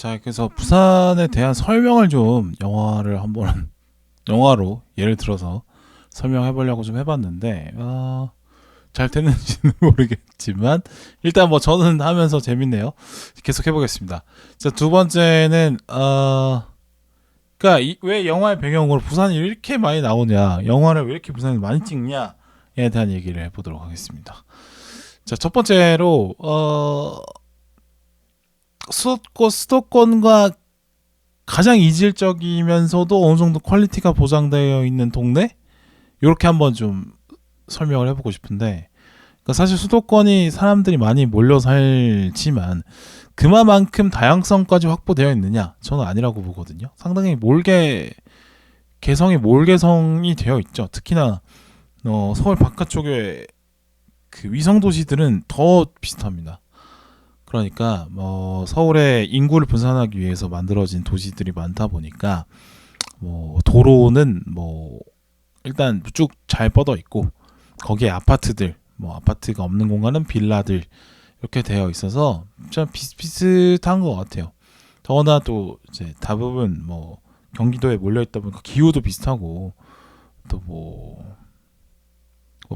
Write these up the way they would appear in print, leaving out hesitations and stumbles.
자, 그래서 부산에 대한 설명을 좀 영화를 한번 영화로 예를 들어서 설명해 보려고 좀 해봤는데 잘 되는지는 모르겠지만 일단 뭐 저는 하면서 재밌네요. 계속 해보겠습니다. 자, 두 번째는 그러니까 왜 영화의 배경으로 부산이 이렇게 많이 나오냐, 영화를 왜 이렇게 부산을 많이 찍냐에 대한 얘기를 해보도록 하겠습니다. 자, 첫 번째로 수도권과 가장 이질적이면서도 어느 정도 퀄리티가 보장되어 있는 동네? 이렇게 한번 좀 설명을 해보고 싶은데, 그러니까 사실 수도권이 사람들이 많이 몰려 살지만 그만큼 다양성까지 확보되어 있느냐? 저는 아니라고 보거든요. 상당히 개성이 몰개성이 되어 있죠. 특히나 서울 바깥쪽에 그 위성 도시들은 더 비슷합니다. 그러니까 서울의 인구를 분산하기 위해서 만들어진 도시들이 많다 보니까 도로는 일단 쭉 잘 뻗어 있고 거기에 아파트들 아파트가 없는 공간은 빌라들 이렇게 되어 있어서 좀 비슷비슷한 것 같아요. 더구나 또 이제 대부분 경기도에 몰려 있다 보니까 기후도 비슷하고 또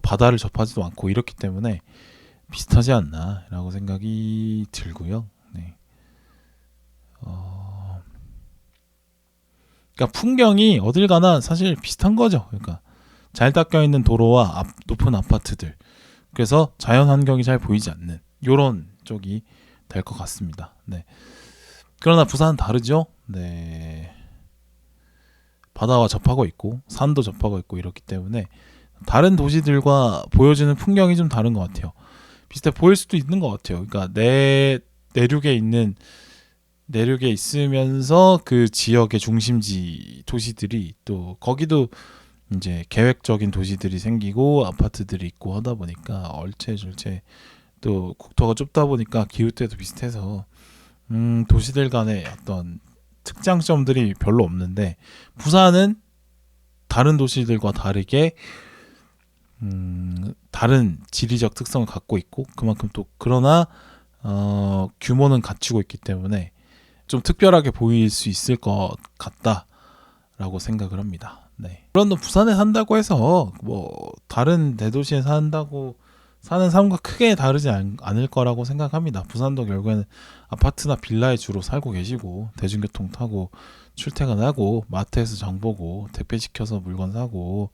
바다를 접하지도 않고 이렇기 때문에 비슷하지 않나라고 생각이 들고요. 네. 그러니까 풍경이 어딜 가나 사실 비슷한 거죠. 그러니까 잘 닦여 있는 도로와 높은 아파트들. 그래서 자연 환경이 잘 보이지 않는 요런 쪽이 될 것 같습니다. 네. 그러나 부산은 다르죠. 네. 바다와 접하고 있고 산도 접하고 있고 이렇기 때문에 다른 도시들과 보여주는 풍경이 좀 다른 것 같아요. 비슷해 보일 수도 있는 것 같아요. 그러니까 내륙에 있으면서 그 지역의 중심지 도시들이 또 거기도 이제 계획적인 도시들이 생기고 아파트들이 있고 하다 보니까 얼체절체 또 국토가 좁다 보니까 기후때도 비슷해서 도시들 간의 어떤 특장점들이 별로 없는데 부산은 다른 도시들과 다르게 다른 지리적 특성을 갖고 있고 그만큼 또 그러나 규모는 갖추고 있기 때문에 좀 특별하게 보일 수 있을 것 같다라고 생각을 합니다. 네. 물론 부산에 산다고 해서 다른 대도시에 사는 삶과 크게 다르지 않을 거라고 생각합니다. 부산도 결국에는 아파트나 빌라에 주로 살고 계시고 대중교통 타고 출퇴근하고 마트에서 장 보고 택배 시켜서 물건 사고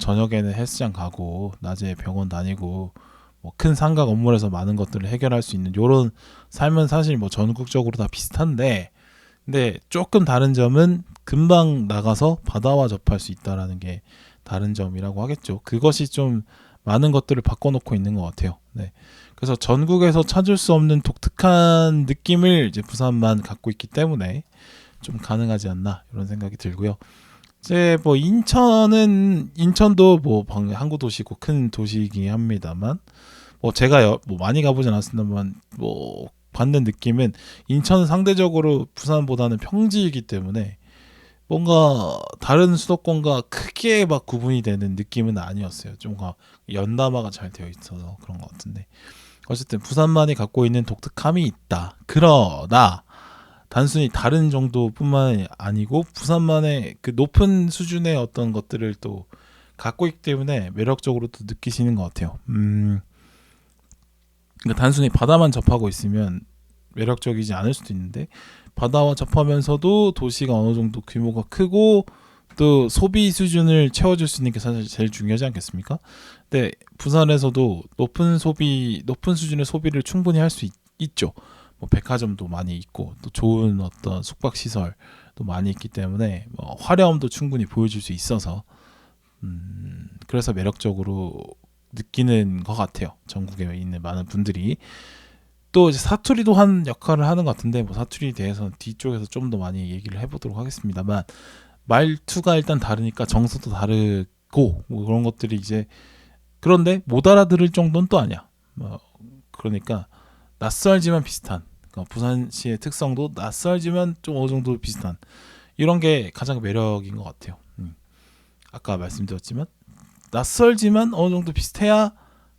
저녁에는 헬스장 가고 낮에 병원 다니고 큰 상가 건물에서 많은 것들을 해결할 수 있는 요런 삶은 사실 전국적으로 다 비슷한데 근데 조금 다른 점은 금방 나가서 바다와 접할 수 있다라는 게 다른 점이라고 하겠죠. 그것이 좀 많은 것들을 바꿔놓고 있는 것 같아요. 네. 그래서 전국에서 찾을 수 없는 독특한 느낌을 이제 부산만 갖고 있기 때문에 좀 가능하지 않나 이런 생각이 들고요. 이제 인천도 항구 도시고 큰 도시이긴 합니다만 제가 많이 가보진 않았습니다만 받는 느낌은 인천은 상대적으로 부산보다는 평지이기 때문에 뭔가 다른 수도권과 크게 막 구분이 되는 느낌은 아니었어요. 좀 연담화가 잘 되어 있어서 그런 것 같은데 어쨌든 부산만이 갖고 있는 독특함이 있다. 그러나 단순히 다른 정도뿐만 아니고 부산만의 그 높은 수준의 어떤 것들을 또 갖고 있기 때문에 매력적으로 또 느끼시는 것 같아요. 그러니까 단순히 바다만 접하고 있으면 매력적이지 않을 수도 있는데 바다와 접하면서도 도시가 어느 정도 규모가 크고 또 소비 수준을 채워줄 수 있는 게 사실 제일 중요하지 않겠습니까? 근데 부산에서도 높은 수준의 소비를 충분히 할 수 있죠. 백화점도 많이 있고 또 좋은 어떤 숙박 시설도 많이 있기 때문에 화려함도 충분히 보여줄 수 있어서 그래서 매력적으로 느끼는 것 같아요. 전국에 있는 많은 분들이. 또 이제 사투리도 한 역할을 하는 것 같은데 사투리에 대해서는 뒤쪽에서 좀 더 많이 얘기를 해보도록 하겠습니다만 말투가 일단 다르니까 정서도 다르고 그런 것들이 이제 그런데 못 알아들을 정도는 또 아니야. 그러니까 낯설지만 비슷한 그러니까 부산시의 특성도 낯설지만 좀 어느 정도 비슷한 이런 게 가장 매력인 것 같아요. 아까 말씀드렸지만 낯설지만 어느 정도 비슷해야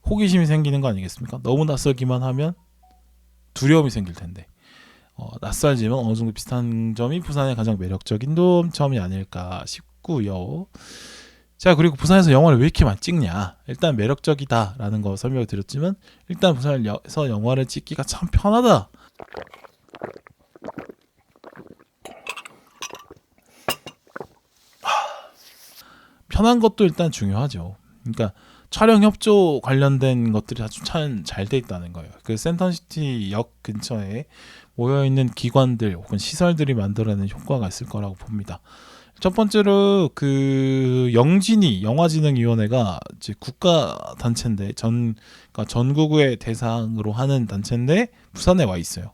호기심이 생기는 거 아니겠습니까? 너무 낯설기만 하면 두려움이 생길 텐데 낯설지만 어느 정도 비슷한 점이 부산의 가장 매력적인 점이 아닐까 싶고요. 자, 그리고 부산에서 영화를 왜 이렇게 많이 찍냐? 일단 매력적이다라는 거 설명을 드렸지만 일단 부산에서 영화를 찍기가 참 편하다. 편한 것도 일단 중요하죠. 그러니까 촬영 협조 관련된 것들이 아주 참 잘 돼 있다는 거예요. 그 센텀시티 역 근처에 모여 있는 기관들 혹은 시설들이 만들어내는 효과가 있을 거라고 봅니다. 첫 번째로 그 영진이 영화진흥위원회가 이제 국가 단체인데 그러니까 전국의 대상으로 하는 단체인데 부산에 와 있어요.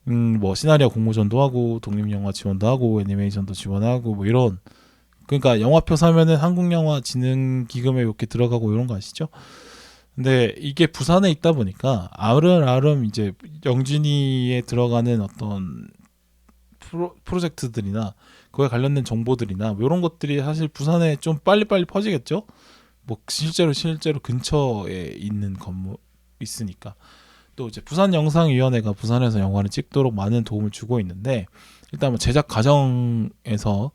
뭐 시나리오 공모전도 하고 독립영화 지원도 하고 애니메이션도 지원하고 뭐 이런, 그러니까 영화표 사면은 한국영화진흥기금에 이렇게 들어가고 이런 거 아시죠? 근데 이게 부산에 있다 보니까 아름아름 이제 영진이에 들어가는 어떤 프로젝트들이나 그에 관련된 정보들이나 뭐 이런 것들이 사실 부산에 좀 빨리빨리 퍼지겠죠. 뭐 실제로 근처에 있는 건물 있으니까. 또 이제 부산영상위원회가 부산에서 영화를 찍도록 많은 도움을 주고 있는데, 일단 뭐 제작 과정에서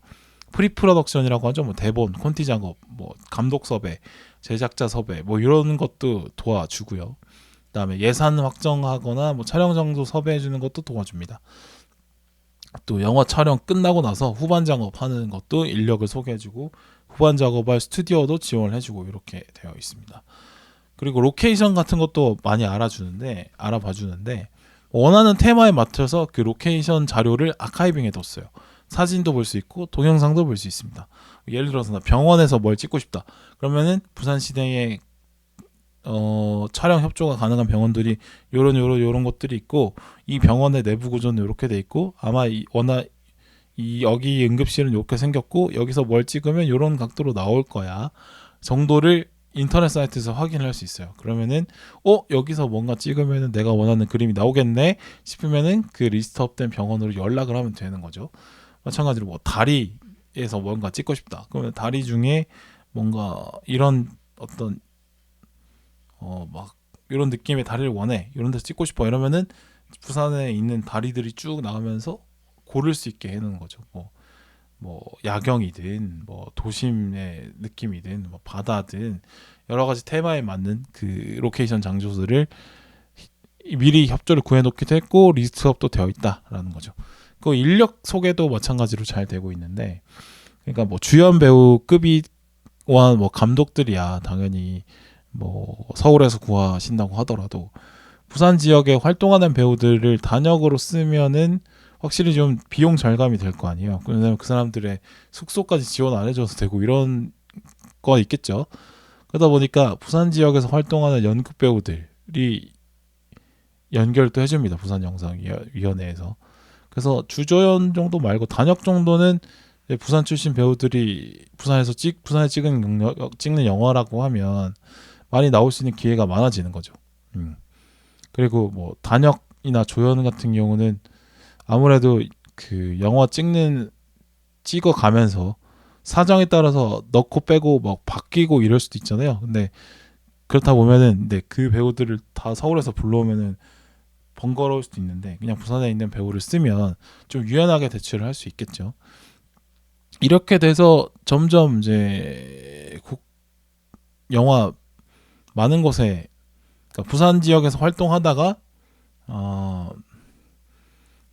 프리프로덕션이라고 하죠. 뭐 대본, 콘티 작업, 뭐 감독 섭외, 제작자 섭외, 뭐 이런 것도 도와주고요. 그다음에 예산 확정하거나 뭐 촬영 장소 섭외해 주는 것도 도와줍니다. 또 영화 촬영 끝나고 나서 후반 작업하는 것도 인력을 소개해주고 후반 작업할 스튜디오도 지원을 해주고 이렇게 되어 있습니다. 그리고 로케이션 같은 것도 많이 알아봐 주는데 원하는 테마에 맞춰서 그 로케이션 자료를 아카이빙해 뒀어요. 사진도 볼 수 있고 동영상도 볼 수 있습니다. 예를 들어서 나 병원에서 뭘 찍고 싶다. 그러면은 부산시내에 촬영 협조가 가능한 병원들이 요런 것들이 있고, 이 병원의 내부 구조는 이렇게 돼 있고, 아마 여기 응급실은 이렇게 생겼고, 여기서 뭘 찍으면 이런 각도로 나올 거야 정도를 인터넷 사이트에서 확인을 할 수 있어요. 그러면은 여기서 뭔가 찍으면은 내가 원하는 그림이 나오겠네 싶으면은 그 리스트업된 병원으로 연락을 하면 되는 거죠. 마찬가지로 뭐 다리에서 뭔가 찍고 싶다. 그러면 다리 중에 뭔가 이런 어떤 막 이런 느낌의 다리를 원해, 이런 데서 찍고 싶어 이러면은 부산에 있는 다리들이 쭉 나오면서 고를 수 있게 해놓은 거죠. 뭐 야경이든 뭐 도심의 느낌이든 뭐 바다든 여러 가지 테마에 맞는 그 로케이션 장소들을 미리 협조를 구해놓기도 했고 리스트업도 되어 있다라는 거죠. 그 인력 소개도 마찬가지로 잘 되고 있는데, 그러니까 뭐 주연 배우급이 뭐 감독들이야 당연히 뭐 서울에서 구하신다고 하더라도 부산 지역에 활동하는 배우들을 단역으로 쓰면은 확실히 좀 비용 절감이 될 거 아니에요. 왜냐면 그 사람들의 숙소까지 지원 안 해줘서 되고 이런 거 있겠죠. 그러다 보니까 부산 지역에서 활동하는 연극 배우들이 연결도 해줍니다. 부산영상위원회에서. 그래서 주조연 정도 말고 단역 정도는 부산 출신 배우들이 부산에 찍는 영화라고 하면 많이 나올 수 있는 기회가 많아지는 거죠. 그리고 뭐 단역이나 조연 같은 경우는 아무래도 그 영화 찍어 가면서 사정에 따라서 넣고 빼고 막 바뀌고 이럴 수도 있잖아요. 근데 그렇다 보면은 근데 그 배우들을 다 서울에서 불러오면은 번거로울 수도 있는데 그냥 부산에 있는 배우를 쓰면 좀 유연하게 대처를 할 수 있겠죠. 이렇게 돼서 점점 이제 영화 많은 곳에, 그러니까 부산 지역에서 활동하다가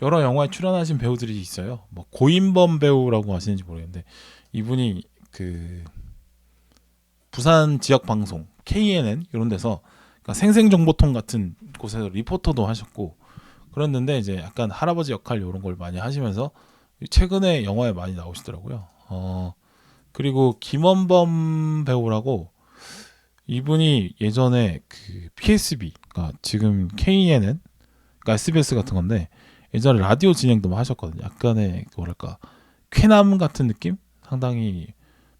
여러 영화에 출연하신 배우들이 있어요. 뭐 고인범 배우라고 아시는지 모르겠는데 이분이 그 부산 지역 방송 KNN 이런 데서 그러니까 생생정보통 같은 곳에서 리포터도 하셨고 그랬는데 이제 약간 할아버지 역할 이런 걸 많이 하시면서 최근에 영화에 많이 나오시더라고요. 그리고 김원범 배우라고, 이분이 예전에 그 PSB, 그러니까 지금 KNN, 그러니까 SBS 같은 건데 예전에 라디오 진행도 하셨거든요. 약간의 뭐랄까 쾌남 같은 느낌? 상당히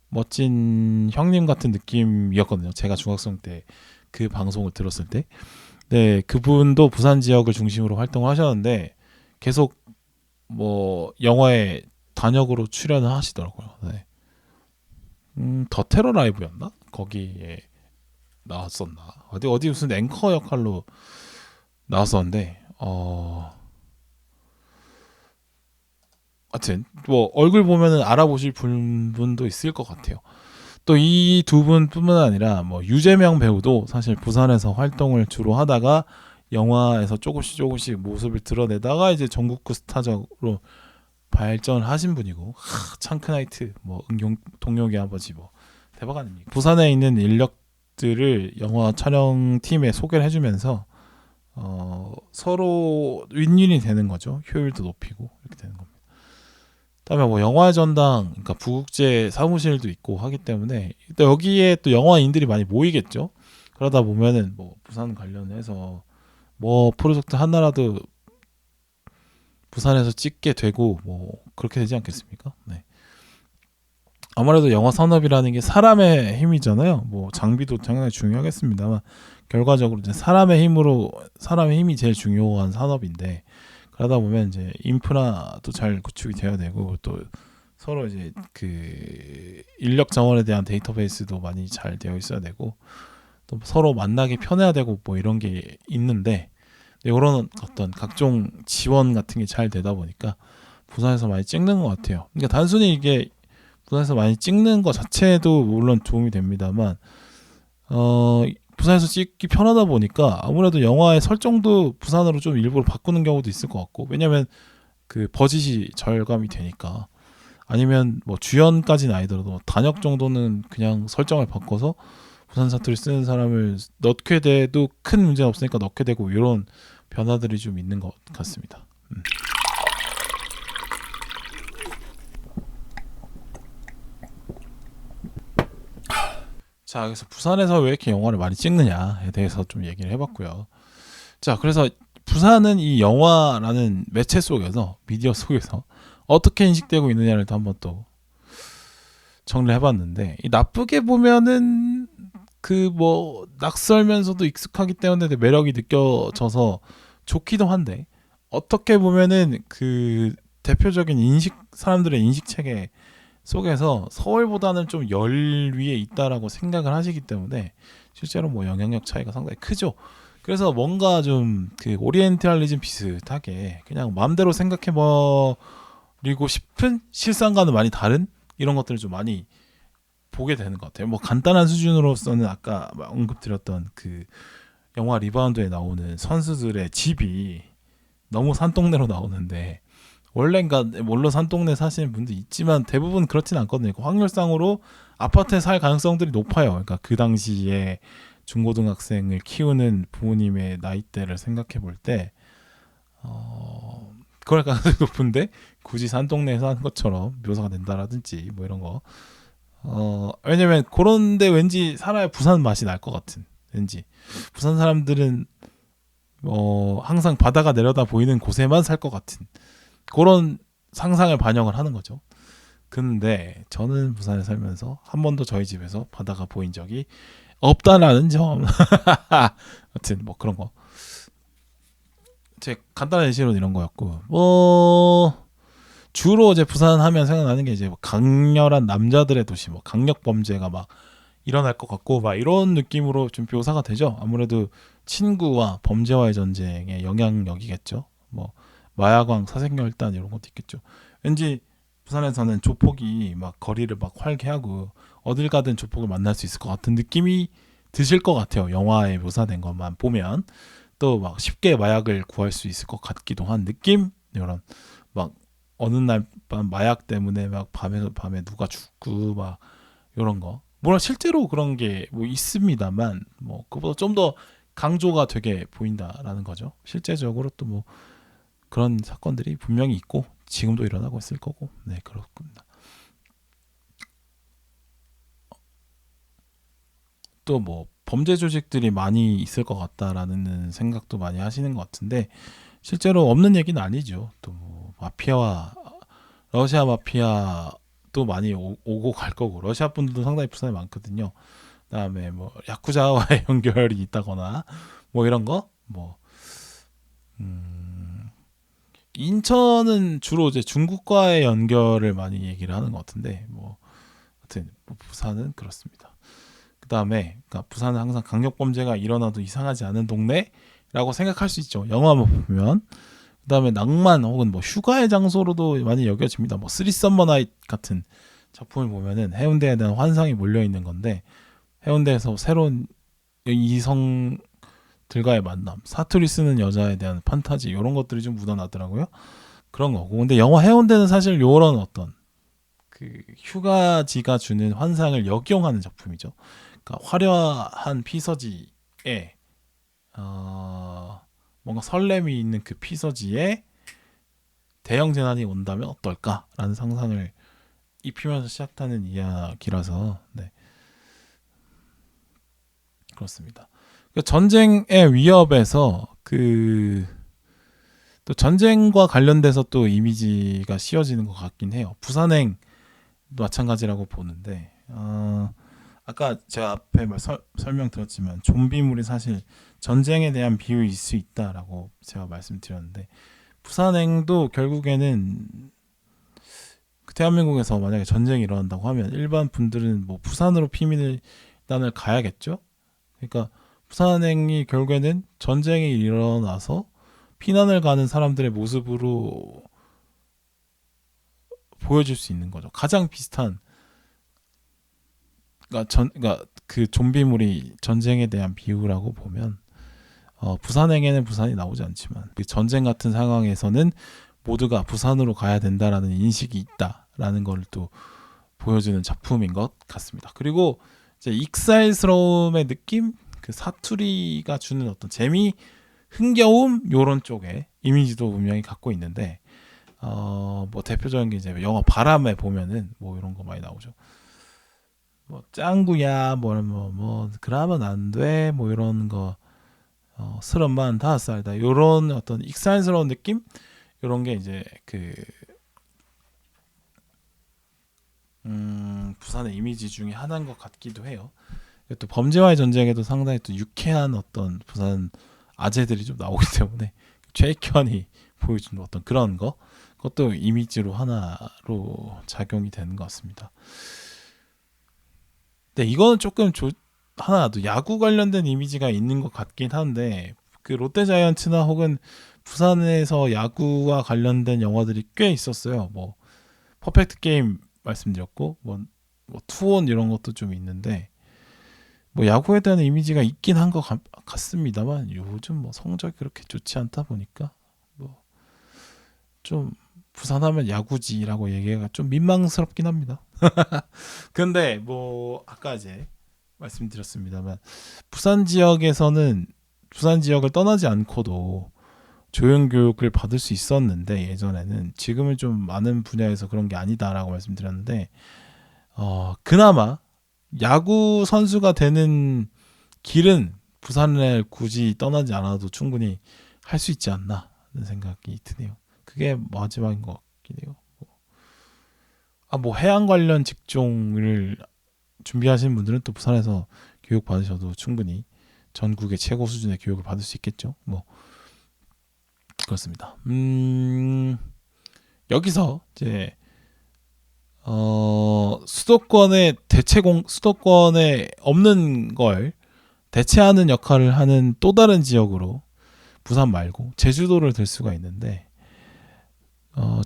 멋진 형님 같은 느낌이었거든요. 제가 중학생 때 그 방송을 들었을 때. 네, 그분도 부산 지역을 중심으로 활동을 하셨는데 계속 뭐 영화에 단역으로 출연을 하시더라고요. 네. 더 테러 라이브였나? 거기에 나왔었나? 어디 무슨 앵커 역할로 나왔었는데 하여튼 뭐 얼굴 보면은 알아보실 분도 있을 것 같아요. 또 이 두 분뿐만 아니라 뭐 유재명 배우도 사실 부산에서 활동을 주로 하다가 영화에서 조금씩 모습을 드러내다가 이제 전국구 스타적으로 발전을 하신 분이고, 창크나이트 뭐 응용 동료의 아버지 뭐 대박 아닙니까? 부산에 있는 인력들을 영화 촬영팀에 소개를 해주면서 서로 윈윈이 되는 거죠. 효율도 높이고 이렇게 되는 겁니다. 그다음에 뭐 영화의 전당, 그러니까 부국제 사무실도 있고 하기 때문에 또 여기에 또 영화인들이 많이 모이겠죠. 그러다 보면은 뭐 부산 관련해서 뭐 프로젝트 하나라도 부산에서 찍게 되고 뭐 그렇게 되지 않겠습니까? 네. 아무래도 영화 산업이라는 게 사람의 힘이잖아요. 뭐 장비도 당연히 중요하겠습니다만 결과적으로 이제 사람의 힘이 제일 중요한 산업인데, 그러다 보면 이제 인프라도 잘 구축이 되어야 되고 또 서로 이제 그 인력 자원에 대한 데이터베이스도 많이 잘 되어 있어야 되고 또 서로 만나기 편해야 되고 뭐 이런 게 있는데, 이런 어떤 각종 지원 같은 게 잘 되다 보니까 부산에서 많이 찍는 것 같아요. 그러니까 단순히 이게 부산에서 많이 찍는 것 자체도 물론 도움이 됩니다만 부산에서 찍기 편하다 보니까 아무래도 영화의 설정도 부산으로 좀 일부러 바꾸는 경우도 있을 것 같고, 왜냐면 그 버짓이 절감이 되니까. 아니면 뭐 주연까지는 아니더라도 단역 정도는 그냥 설정을 바꿔서 부산 사투리 쓰는 사람을 넣게 돼도 큰 문제는 없으니까 넣게 되고, 이런 변화들이 좀 있는 것 같습니다. 자, 그래서 부산에서 왜 이렇게 영화를 많이 찍느냐에 대해서 좀 얘기를 해봤고요. 자, 그래서 부산은 이 영화라는 매체 속에서, 미디어 속에서 어떻게 인식되고 있느냐를 또 한번 또 정리를 해봤는데, 이 나쁘게 보면은 그 뭐 낯설면서도 익숙하기 때문에 매력이 느껴져서 좋기도 한데, 어떻게 보면은 그 대표적인 사람들의 인식 체계 속에서 서울보다는 좀 열 위에 있다라고 생각을 하시기 때문에 실제로 뭐 영향력 차이가 상당히 크죠. 그래서 뭔가 좀 그 오리엔탈리즘 비슷하게 그냥 마음대로 생각해 버리고 싶은, 실상과는 많이 다른 이런 것들을 좀 많이 보게 되는 것 같아요. 뭐 간단한 수준으로서는 아까 언급드렸던 그 영화 리바운드에 나오는 선수들의 집이 너무 산동네로 나오는데, 원래인가 물론 산동네 사시는 분도 있지만 대부분 그렇진 않거든요. 확률상으로 아파트에 살 가능성들이 높아요. 그러니까 그 당시에 중고등학생을 키우는 부모님의 나이대를 생각해 볼 때 그럴 가능성이 높은데 굳이 산동네에서 하는 것처럼 묘사가 된다라든지 뭐 이런 거. 왜냐면 그런데 왠지 살아야 부산 맛이 날 것 같은, 왠지 부산 사람들은 항상 바다가 내려다 보이는 곳에만 살 것 같은 그런 상상을 반영을 하는 거죠. 근데 저는 부산에 살면서 한 번도 저희 집에서 바다가 보인 적이 없다라는 점. 하여튼 뭐 그런 거. 제 간단한 예시로는 이런 거였고, 뭐 주로 이제 부산 하면 생각나는 게 이제 뭐 강렬한 남자들의 도시, 뭐 강력 범죄가 막 일어날 것 같고 막 이런 느낌으로 좀 묘사가 되죠. 아무래도 친구와 범죄와의 전쟁의 영향력이겠죠. 뭐 마야광, 사생결단 이런 것도 있겠죠. 왠지 부산에서는 조폭이 막 거리를 막 활개하고 어딜 가든 조폭을 만날 수 있을 것 같은 느낌이 드실 것 같아요. 영화에 묘사된 것만 보면 또 막 쉽게 마약을 구할 수 있을 것 같기도 한 느낌, 이런 막 어느 날 밤 마약 때문에 막 밤에 누가 죽고 막 이런 거. 물론 실제로 그런 게 뭐 있습니다만 뭐 그보다 좀 더 강조가 되게 보인다라는 거죠. 실제적으로 또 뭐 그런 사건들이 분명히 있고 지금도 일어나고 있을 거고, 네, 그렇습니다. 또 뭐 범죄 조직들이 많이 있을 것 같다라는 생각도 많이 하시는 것 같은데 실제로 없는 얘기는 아니죠. 또 뭐 마피아와 러시아 마피아도 많이 오고 갈 거고, 러시아 분들도 상당히 부산에 많거든요. 그다음에 뭐 야쿠자와의 연결이 있다거나 뭐 이런 거, 뭐 인천은 주로 이제 중국과의 연결을 많이 얘기를 하는 것 같은데, 뭐 하여튼 뭐 부산은 그렇습니다. 그다음에 그러니까 부산은 항상 강력 범죄가 일어나도 이상하지 않은 동네라고 생각할 수 있죠. 영화만 보면. 그다음에 낭만 혹은 뭐 휴가의 장소로도 많이 여겨집니다. 뭐 쓰리 썸머 나잇 같은 작품을 보면은 해운대에 대한 환상이 몰려 있는 건데, 해운대에서 새로운 이성들과의 만남, 사투리 쓰는 여자에 대한 판타지, 이런 것들이 좀 묻어나더라고요. 그런 거고. 근데 영화 해운대는 사실 요런 어떤 그 휴가지가 주는 환상을 역용하는 작품이죠. 그러니까 화려한 피서지에 뭔가 설렘이 있는 그 피서지에 대형 재난이 온다면 어떨까라는 상상을 입히면서 시작하는 이야기라서, 네, 그렇습니다. 그 전쟁의 위협에서 또 전쟁과 관련돼서 또 이미지가 씌워지는 것 같긴 해요. 부산행도 마찬가지라고 보는데, 아까 제가 앞에 설명드렸지만 좀비물이 사실 전쟁에 대한 비유일 수 있다라고 제가 말씀드렸는데, 부산행도 결국에는 대한민국에서 만약에 전쟁이 일어난다고 하면 일반 분들은 뭐 부산으로 피민단을 가야겠죠. 그러니까 부산행이 결국에는 전쟁이 일어나서 피난을 가는 사람들의 모습으로 보여줄 수 있는 거죠. 가장 비슷한, 그러니까 그 좀비물이 전쟁에 대한 비유라고 보면, 부산행에는 부산이 나오지 않지만 그 전쟁 같은 상황에서는 모두가 부산으로 가야 된다라는 인식이 있다라는 걸 또 보여주는 작품인 것 같습니다. 그리고 이제 익살스러움의 느낌, 그 사투리가 주는 어떤 재미, 흥겨움, 요런 쪽의 이미지도 분명히 갖고 있는데, 뭐 대표적인 게 이제 영화 바람에 보면은 뭐 이런 거 많이 나오죠. 뭐 짱구야, 뭐 그러면 안 돼, 뭐 이런 거, 35살다, 요런 어떤 익살스러운 느낌, 요런 게 이제 부산의 이미지 중에 하나인 것 같기도 해요. 또 범죄와의 전쟁에도 상당히 또 유쾌한 어떤 부산 아재들이 좀 나오기 때문에 최익현이 보여주는 어떤 그런 거, 그것도 이미지로 하나로 작용이 되는 것 같습니다. 근데 이거는 조금 하나 또 야구 관련된 이미지가 있는 것 같긴 한데, 그 롯데자이언츠나 혹은 부산에서 야구와 관련된 영화들이 꽤 있었어요. 뭐 퍼펙트 게임 말씀드렸고, 뭐 투혼 이런 것도 좀 있는데, 뭐 야구에 대한 이미지가 있긴 한 것 같습니다만, 요즘 뭐 성적이 그렇게 좋지 않다 보니까 뭐 좀 부산하면 야구지라고 얘기가 좀 민망스럽긴 합니다. 근데 뭐 아까 이제 말씀드렸습니다만, 부산 지역에서는 부산 지역을 떠나지 않고도 조형교육을 받을 수 있었는데, 예전에는, 지금은 좀 많은 분야에서 그런 게 아니다라고 말씀드렸는데, 그나마 야구 선수가 되는 길은 부산을 굳이 떠나지 않아도 충분히 할 수 있지 않나 하는 생각이 드네요. 그게 마지막인 것 같긴 해요. 뭐 해양 관련 직종을 준비하시는 분들은 또 부산에서 교육 받으셔도 충분히 전국의 최고 수준의 교육을 받을 수 있겠죠. 뭐 그렇습니다. 여기서 이제 수도권에 없는 걸 대체하는 역할을 하는 또 다른 지역으로 부산 말고 제주도를 들 수가 있는데,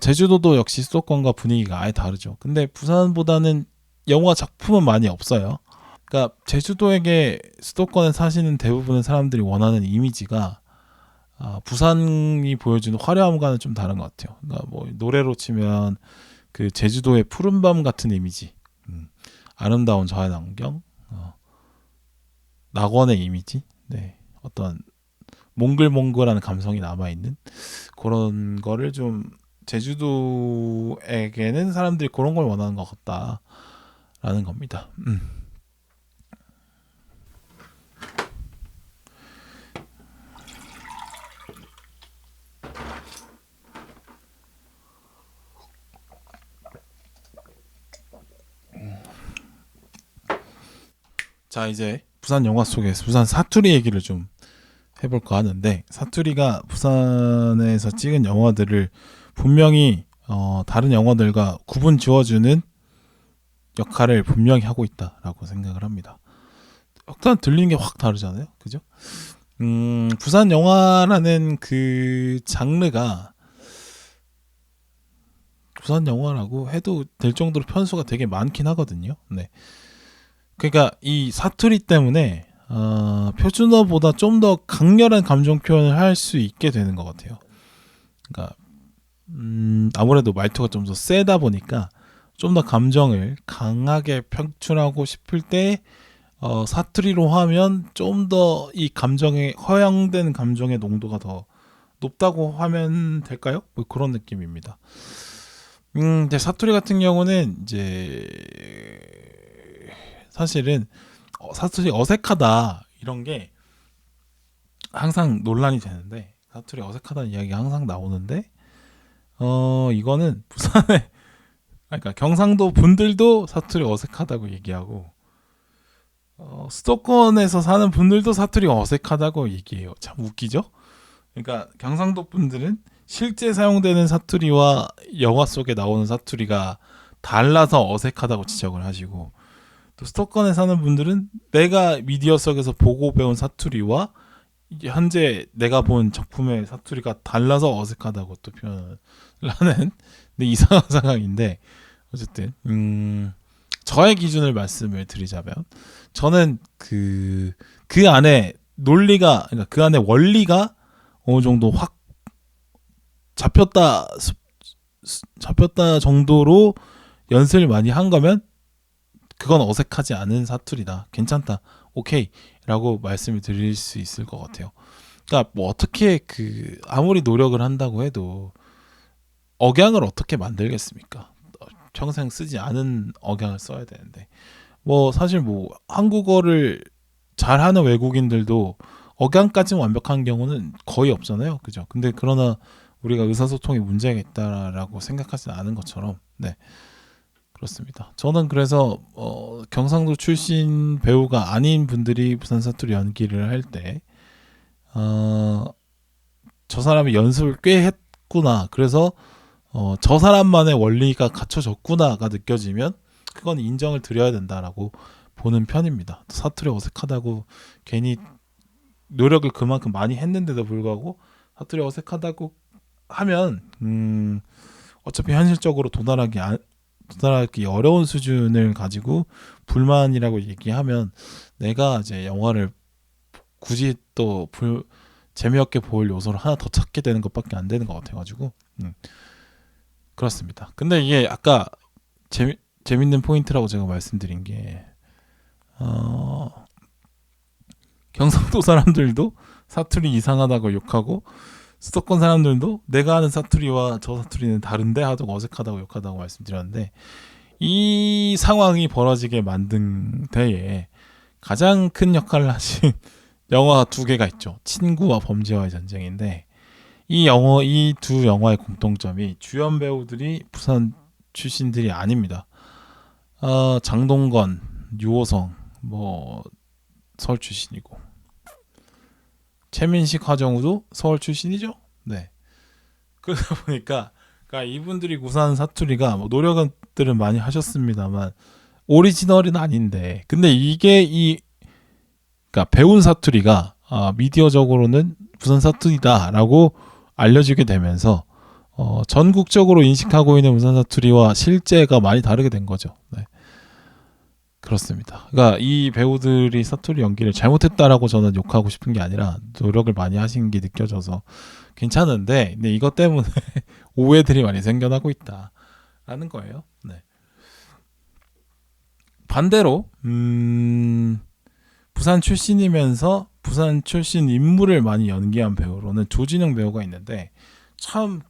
제주도도 역시 수도권과 분위기가 아예 다르죠. 근데 부산보다는 영화 작품은 많이 없어요. 그러니까 제주도에게 수도권에 사시는 대부분의 사람들이 원하는 이미지가, 부산이 보여주는 화려함과는 좀 다른 것 같아요. 그러니까 뭐 노래로 치면 그 제주도의 푸른밤 같은 이미지, 아름다운 자연환경, 낙원의 이미지, 네, 어떤 몽글몽글한 감성이 남아있는 그런 거를 좀, 제주도에게는 사람들이 그런 걸 원하는 것 같다라는 겁니다. 자, 이제 부산 영화 속에서 부산 사투리 얘기를 좀 해볼까 하는데, 사투리가 부산에서 찍은 영화들을 분명히 다른 영화들과 구분 지어주는 역할을 분명히 하고 있다라고 생각을 합니다. 일단 들리는 게 확 다르잖아요, 그죠? 부산 영화라는 그 장르가 부산 영화라고 해도 될 정도로 편수가 되게 많긴 하거든요. 네. 그러니까 이 사투리 때문에 표준어보다 좀 더 강렬한 감정 표현을 할 수 있게 되는 것 같아요. 그러니까 아무래도 말투가 좀 더 세다 보니까 좀 더 감정을 강하게 표출하고 싶을 때 사투리로 하면 좀 더 이 감정의 허용된 감정의 농도가 더 높다고 하면 될까요? 뭐 그런 느낌입니다. 근데 사투리 같은 경우는 이제 사실은 사투리 어색하다 이런 게 항상 논란이 되는데, 사투리 어색하다는 이야기가 항상 나오는데 이거는 부산에 그러니까 경상도 분들도 사투리 어색하다고 얘기하고 수도권에서 사는 분들도 사투리 어색하다고 얘기해요. 참 웃기죠? 그러니까 경상도 분들은 실제 사용되는 사투리와 영화 속에 나오는 사투리가 달라서 어색하다고 지적을 하시고, 또 수도권에 사는 분들은 내가 미디어 속에서 보고 배운 사투리와 현재 내가 본 작품의 사투리가 달라서 어색하다고 또 표현을 하는 이상한 상황인데, 어쨌든 저의 기준을 말씀을 드리자면 저는 그 안에 논리가, 그러니까 그 안에 원리가 어느 정도 확 잡혔다 정도로 연습을 많이 한 거면 그건 어색하지 않은 사투리다, 괜찮다, 오케이 라고 말씀을 드릴 수 있을 것 같아요. 그러니까 뭐 어떻게 아무리 노력을 한다고 해도 억양을 어떻게 만들겠습니까? 평생 쓰지 않은 억양을 써야 되는데, 뭐 사실 뭐 한국어를 잘하는 외국인들도 억양까지 완벽한 경우는 거의 없잖아요, 그죠? 근데 그러나 우리가 의사소통에 문제가 있다라고 생각하지는 않은 것처럼, 네, 그렇습니다. 저는 그래서 경상도 출신 배우가 아닌 분들이 부산 사투리 연기를 할 때 저 사람이 연습을 꽤 했구나, 그래서 저 사람만의 원리가 갖춰졌구나가 느껴지면 그건 인정을 드려야 된다라고 보는 편입니다. 사투리 어색하다고 괜히 노력을 그만큼 많이 했는데도 불구하고 사투리 어색하다고 하면 어차피 현실적으로 도달하기 어려운 수준을 가지고 불만이라고 얘기하면 내가 이제 영화를 굳이 또 재미없게 볼 요소를 하나 더 찾게 되는 것밖에 안 되는 것 같아가지고 그렇습니다. 근데 이게 아까 재밌는 포인트라고 제가 말씀드린 게 경상도 사람들도 사투리 이상하다고 욕하고 수도권 사람들도 내가 아는 사투리와 저 사투리는 다른데 하도 어색하다고 욕하다고 말씀드렸는데, 이 상황이 벌어지게 만든 데에 가장 큰 역할을 하신 영화 두 개가 있죠. 친구와 범죄와의 전쟁인데, 이 두 영화의 공통점이 주연 배우들이 부산 출신들이 아닙니다. 장동건, 유호성 뭐 서울 출신이고, 최민식, 하정우도 서울 출신이죠. 네. 그러다 보니까 그러니까 이분들이 구사하는 사투리가 뭐 노력들은 많이 하셨습니다만 오리지널은 아닌데, 근데 이게 그러니까 배운 사투리가 미디어적으로는 부산 사투리다라고 알려지게 되면서 전국적으로 인식하고 있는 부산 사투리와 실제가 많이 다르게 된 거죠. 네. 그렇습니다. 그러니까 이 배우들이 사투리 연기를 잘못했다라고 저는 욕하고 싶은 게 아니라 노력을 많이 하신 게 느껴져서 괜찮은데, 근데 이것 때문에 오해들이 많이 생겨나고 있다라는 거예요. 네. 반대로 부산 출신이면서 부산 출신 인물을 많이 연기한 배우로는 조진웅 배우가 있는데, 참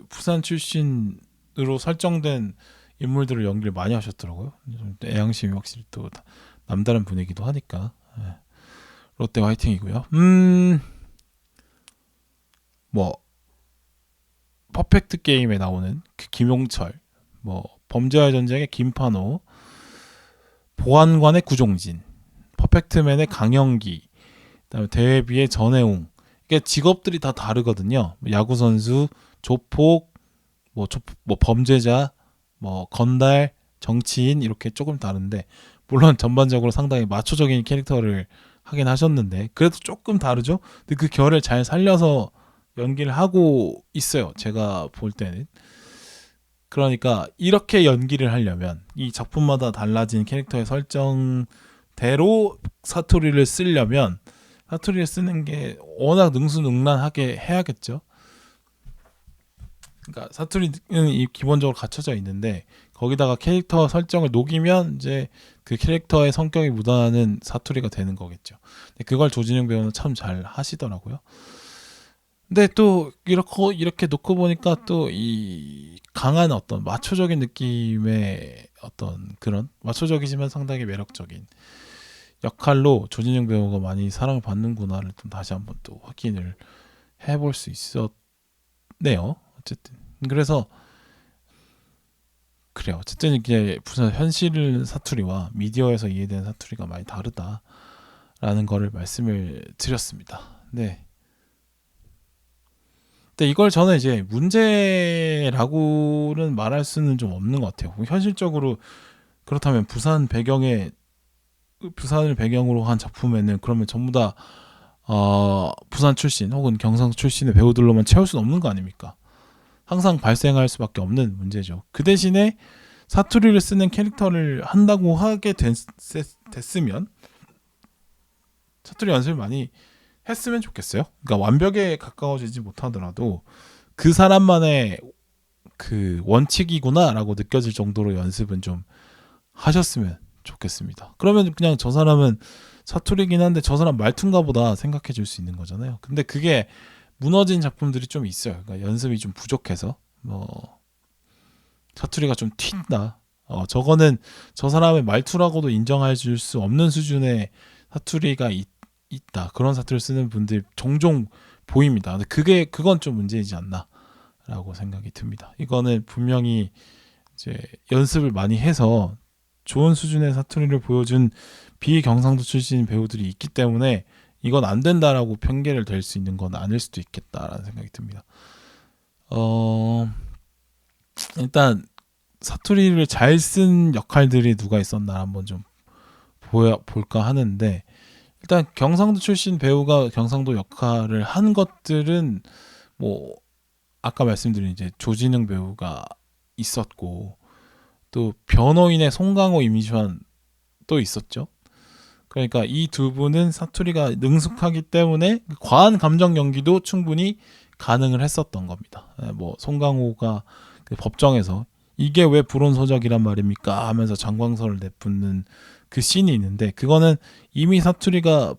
부산 출신으로 설정된 인물들을 연기를 많이 하셨더라고요. 애양심이 확실히 또 남다른 분이기도 하니까. 네. 롯데 화이팅이고요. 뭐 퍼펙트 게임에 나오는 김용철, 뭐 범죄와의 전쟁의 김판호, 보안관의 구종진, 퍼펙트맨의 강영기, 그다음에 대회비의 전혜웅. 이게 직업들이 다 다르거든요. 야구 선수, 조폭, 뭐 범죄자, 뭐 건달, 정치인 이렇게 조금 다른데, 물론 전반적으로 상당히 마초적인 캐릭터를 하긴 하셨는데 그래도 조금 다르죠. 근데 그 결을 잘 살려서 연기를 하고 있어요. 제가 볼 때는. 그러니까 이렇게 연기를 하려면 이 작품마다 달라진 캐릭터의 설정대로 사투리를 쓰려면 사투리를 쓰는 게 워낙 능수능란하게 해야겠죠. 그러니까 사투리는 기본적으로 갖춰져 있는데 거기다가 캐릭터 설정을 녹이면 이제 그 캐릭터의 성격이 묻어나는 사투리가 되는 거겠죠. 근데 그걸 조진웅 배우는 참 잘 하시더라고요. 근데 또 이렇게 놓고 보니까 또 이 강한 어떤 마초적인 느낌의 어떤 그런 마초적이지만 상당히 매력적인 역할로 조진웅 배우가 많이 사랑을 받는구나를 좀 다시 한번 또 확인을 해볼 수 있었네요. 어쨌든 그래서 그래요. 어쨌든 이게 부산 현실 사투리와 미디어에서 이해되는 사투리가 많이 다르다라는 거를 말씀을 드렸습니다. 네. 근데 이걸 저는 이제 문제라고는 말할 수는 좀 없는 것 같아요. 현실적으로 그렇다면 부산을 배경으로 한 작품에는 그러면 전부 다 부산 출신 혹은 경상도 출신의 배우들로만 채울 수는 없는 거 아닙니까? 항상 발생할 수밖에 없는 문제죠. 그 대신에 사투리를 쓰는 캐릭터를 한다고 하게 됐으면 사투리 연습을 많이 했으면 좋겠어요. 그러니까 완벽에 가까워지지 못하더라도 그 사람만의 그 원칙이구나라고 느껴질 정도로 연습은 좀 하셨으면 좋겠습니다. 그러면 그냥 저 사람은 사투리긴 한데 저 사람 말투인가 보다 생각해 줄 수 있는 거잖아요. 근데 그게 무너진 작품들이 좀 있어요. 그러니까 연습이 좀 부족해서 뭐 사투리가 좀 튄다. 저거는 저 사람의 말투라고도 인정해 줄 수 없는 수준의 사투리가 있다. 그런 사투리를 쓰는 분들 종종 보입니다. 근데 그건 좀 문제이지 않나라고 생각이 듭니다. 이거는 분명히 이제 연습을 많이 해서 좋은 수준의 사투리를 보여준 비경상도 출신 배우들이 있기 때문에 이건 안 된다라고 편개를 댈 수 있는 건 아닐 수도 있겠다라는 생각이 듭니다. 일단 사투리를 잘 쓴 역할들이 누가 있었나 한번 좀 볼까 하는데 일단 경상도 출신 배우가 경상도 역할을 한 것들은 뭐 아까 말씀드린 이제 조진웅 배우가 있었고 또 변호인의 송강호 이미지환 또 있었죠. 그러니까 이 두 분은 사투리가 능숙하기 때문에 과한 감정 연기도 충분히 가능을 했었던 겁니다. 뭐 송강호가 그 법정에서 이게 왜 불온소적이란 말입니까 하면서 장광설을 내뿜는 그 씬이 있는데 그거는 이미 사투리가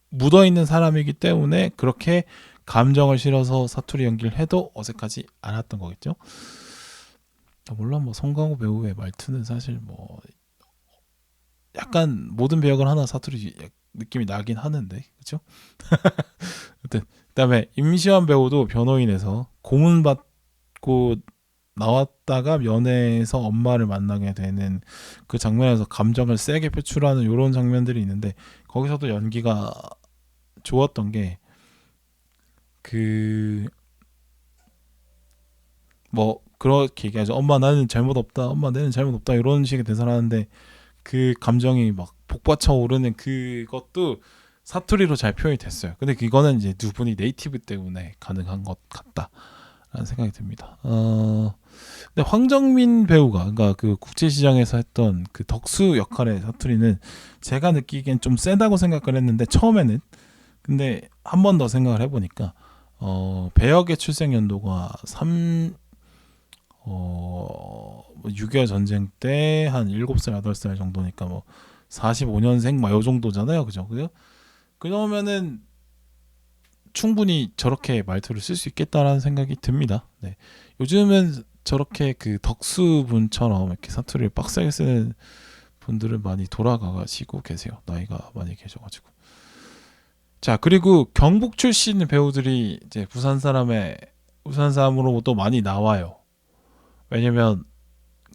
묻어있는 사람이기 때문에 그렇게 감정을 실어서 사투리 연기를 해도 어색하지 않았던 거겠죠. 물론 뭐 송강호 배우의 말투는 사실 뭐 약간 모든 배역을 하나 사투리 느낌이 나긴 하는데 그렇죠? 그다음에 임시완 배우도 변호인에서 고문받고 나왔다가 면회에서 엄마를 만나게 되는 그 장면에서 감정을 세게 표출하는 이런 장면들이 있는데 거기서도 연기가 좋았던 게 그 뭐 그렇게 얘기하죠. 엄마 나는 잘못 없다. 엄마 나는 잘못 없다. 이런 식의 대사를 하는데 그 감정이 막 복받쳐 오르는 그것도 사투리로 잘 표현이 됐어요. 근데 이거는 이제 두 분이 네이티브 때문에 가능한 것 같다라는 생각이 듭니다. 근데 황정민 배우가 그러니까 그 국제시장에서 했던 그 덕수 역할의 사투리는 제가 느끼기엔 좀 세다고 생각을 했는데 처음에는 근데 한 번 더 생각을 해보니까 배역의 출생 연도가 6.25 전쟁 때 한 7살, 8살 정도니까 뭐 45년생 막 요 정도잖아요. 그죠? 그러면은 충분히 저렇게 말투를 쓸 수 있겠다라는 생각이 듭니다. 네. 요즘은 저렇게 그 덕수분처럼 이렇게 사투리를 빡세게 쓰는 분들은 많이 돌아가시고 계세요. 나이가 많이 계셔가지고. 자, 그리고 경북 출신 배우들이 이제 부산 사람으로 또 많이 나와요. 왜냐면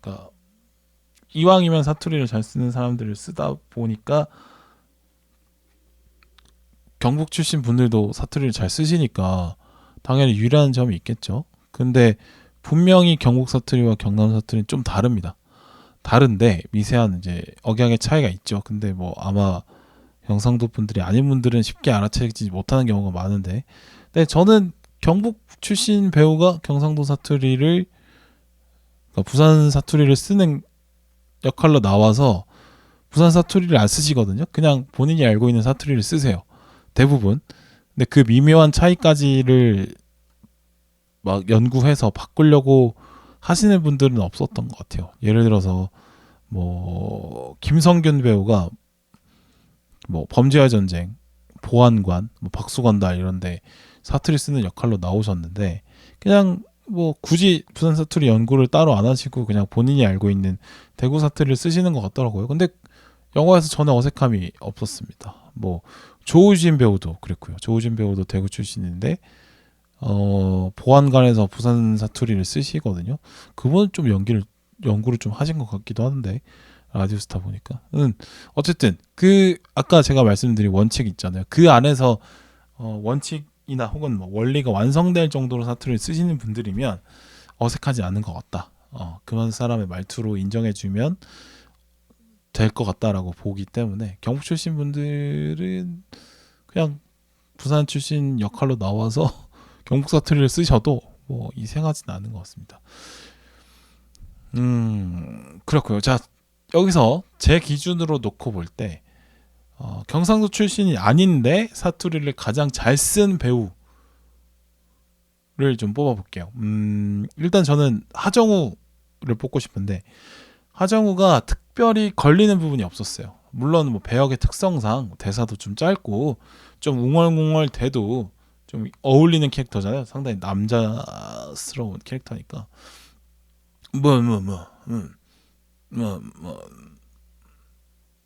그러니까 이왕이면 사투리를 잘 쓰는 사람들을 쓰다 보니까 경북 출신 분들도 사투리를 잘 쓰시니까 당연히 유리한 점이 있겠죠. 근데 분명히 경북 사투리와 경남 사투리는 좀 다릅니다. 다른데 미세한 이제 억양의 차이가 있죠. 근데 뭐 아마 경상도 분들이 아닌 분들은 쉽게 알아채지 못하는 경우가 많은데, 근데 저는 경북 출신 배우가 경상도 사투리를 그러니까 부산 사투리를 쓰는 역할로 나와서 부산 사투리를 안 쓰시거든요. 그냥 본인이 알고 있는 사투리를 쓰세요. 대부분. 근데 그 미묘한 차이까지를 막 연구해서 바꾸려고 하시는 분들은 없었던 것 같아요. 예를 들어서 뭐 김성균 배우가 뭐 범죄와 전쟁, 보안관, 뭐 박수관다 이런데 사투리 쓰는 역할로 나오셨는데 그냥 뭐 굳이 부산 사투리 연구를 따로 안 하시고 그냥 본인이 알고 있는 대구 사투리를 쓰시는 것 같더라고요. 근데 영화에서 전혀 어색함이 없었습니다. 뭐 조우진 배우도 그랬고요. 조우진 배우도 대구 출신인데 보안관에서 부산 사투리를 쓰시거든요. 그분은 좀 연구를 좀 하신 것 같기도 하는데 라디오스타 보니까. 어쨌든 그 아까 제가 말씀드린 원칙 있잖아요. 그 안에서 원칙이나 혹은 뭐 원리가 완성될 정도로 사투리를 쓰시는 분들이면 어색하지 않은 것 같다. 그런 사람의 말투로 인정해주면 될 것 같다라고 보기 때문에 경북 출신 분들은 그냥 부산 출신 역할로 나와서 경북 사투리를 쓰셔도 뭐 이상하진 않은 것 같습니다. 그렇고요. 자, 여기서 제 기준으로 놓고 볼 때 경상도 출신이 아닌데 사투리를 가장 잘 쓴 배우를 좀 뽑아볼게요. 일단 저는 하정우를 뽑고 싶은데 하정우가 특별히 걸리는 부분이 없었어요. 물론 뭐 배역의 특성상 대사도 좀 짧고 좀 웅얼웅얼 대도 좀 어울리는 캐릭터잖아요. 상당히 남자스러운 캐릭터니까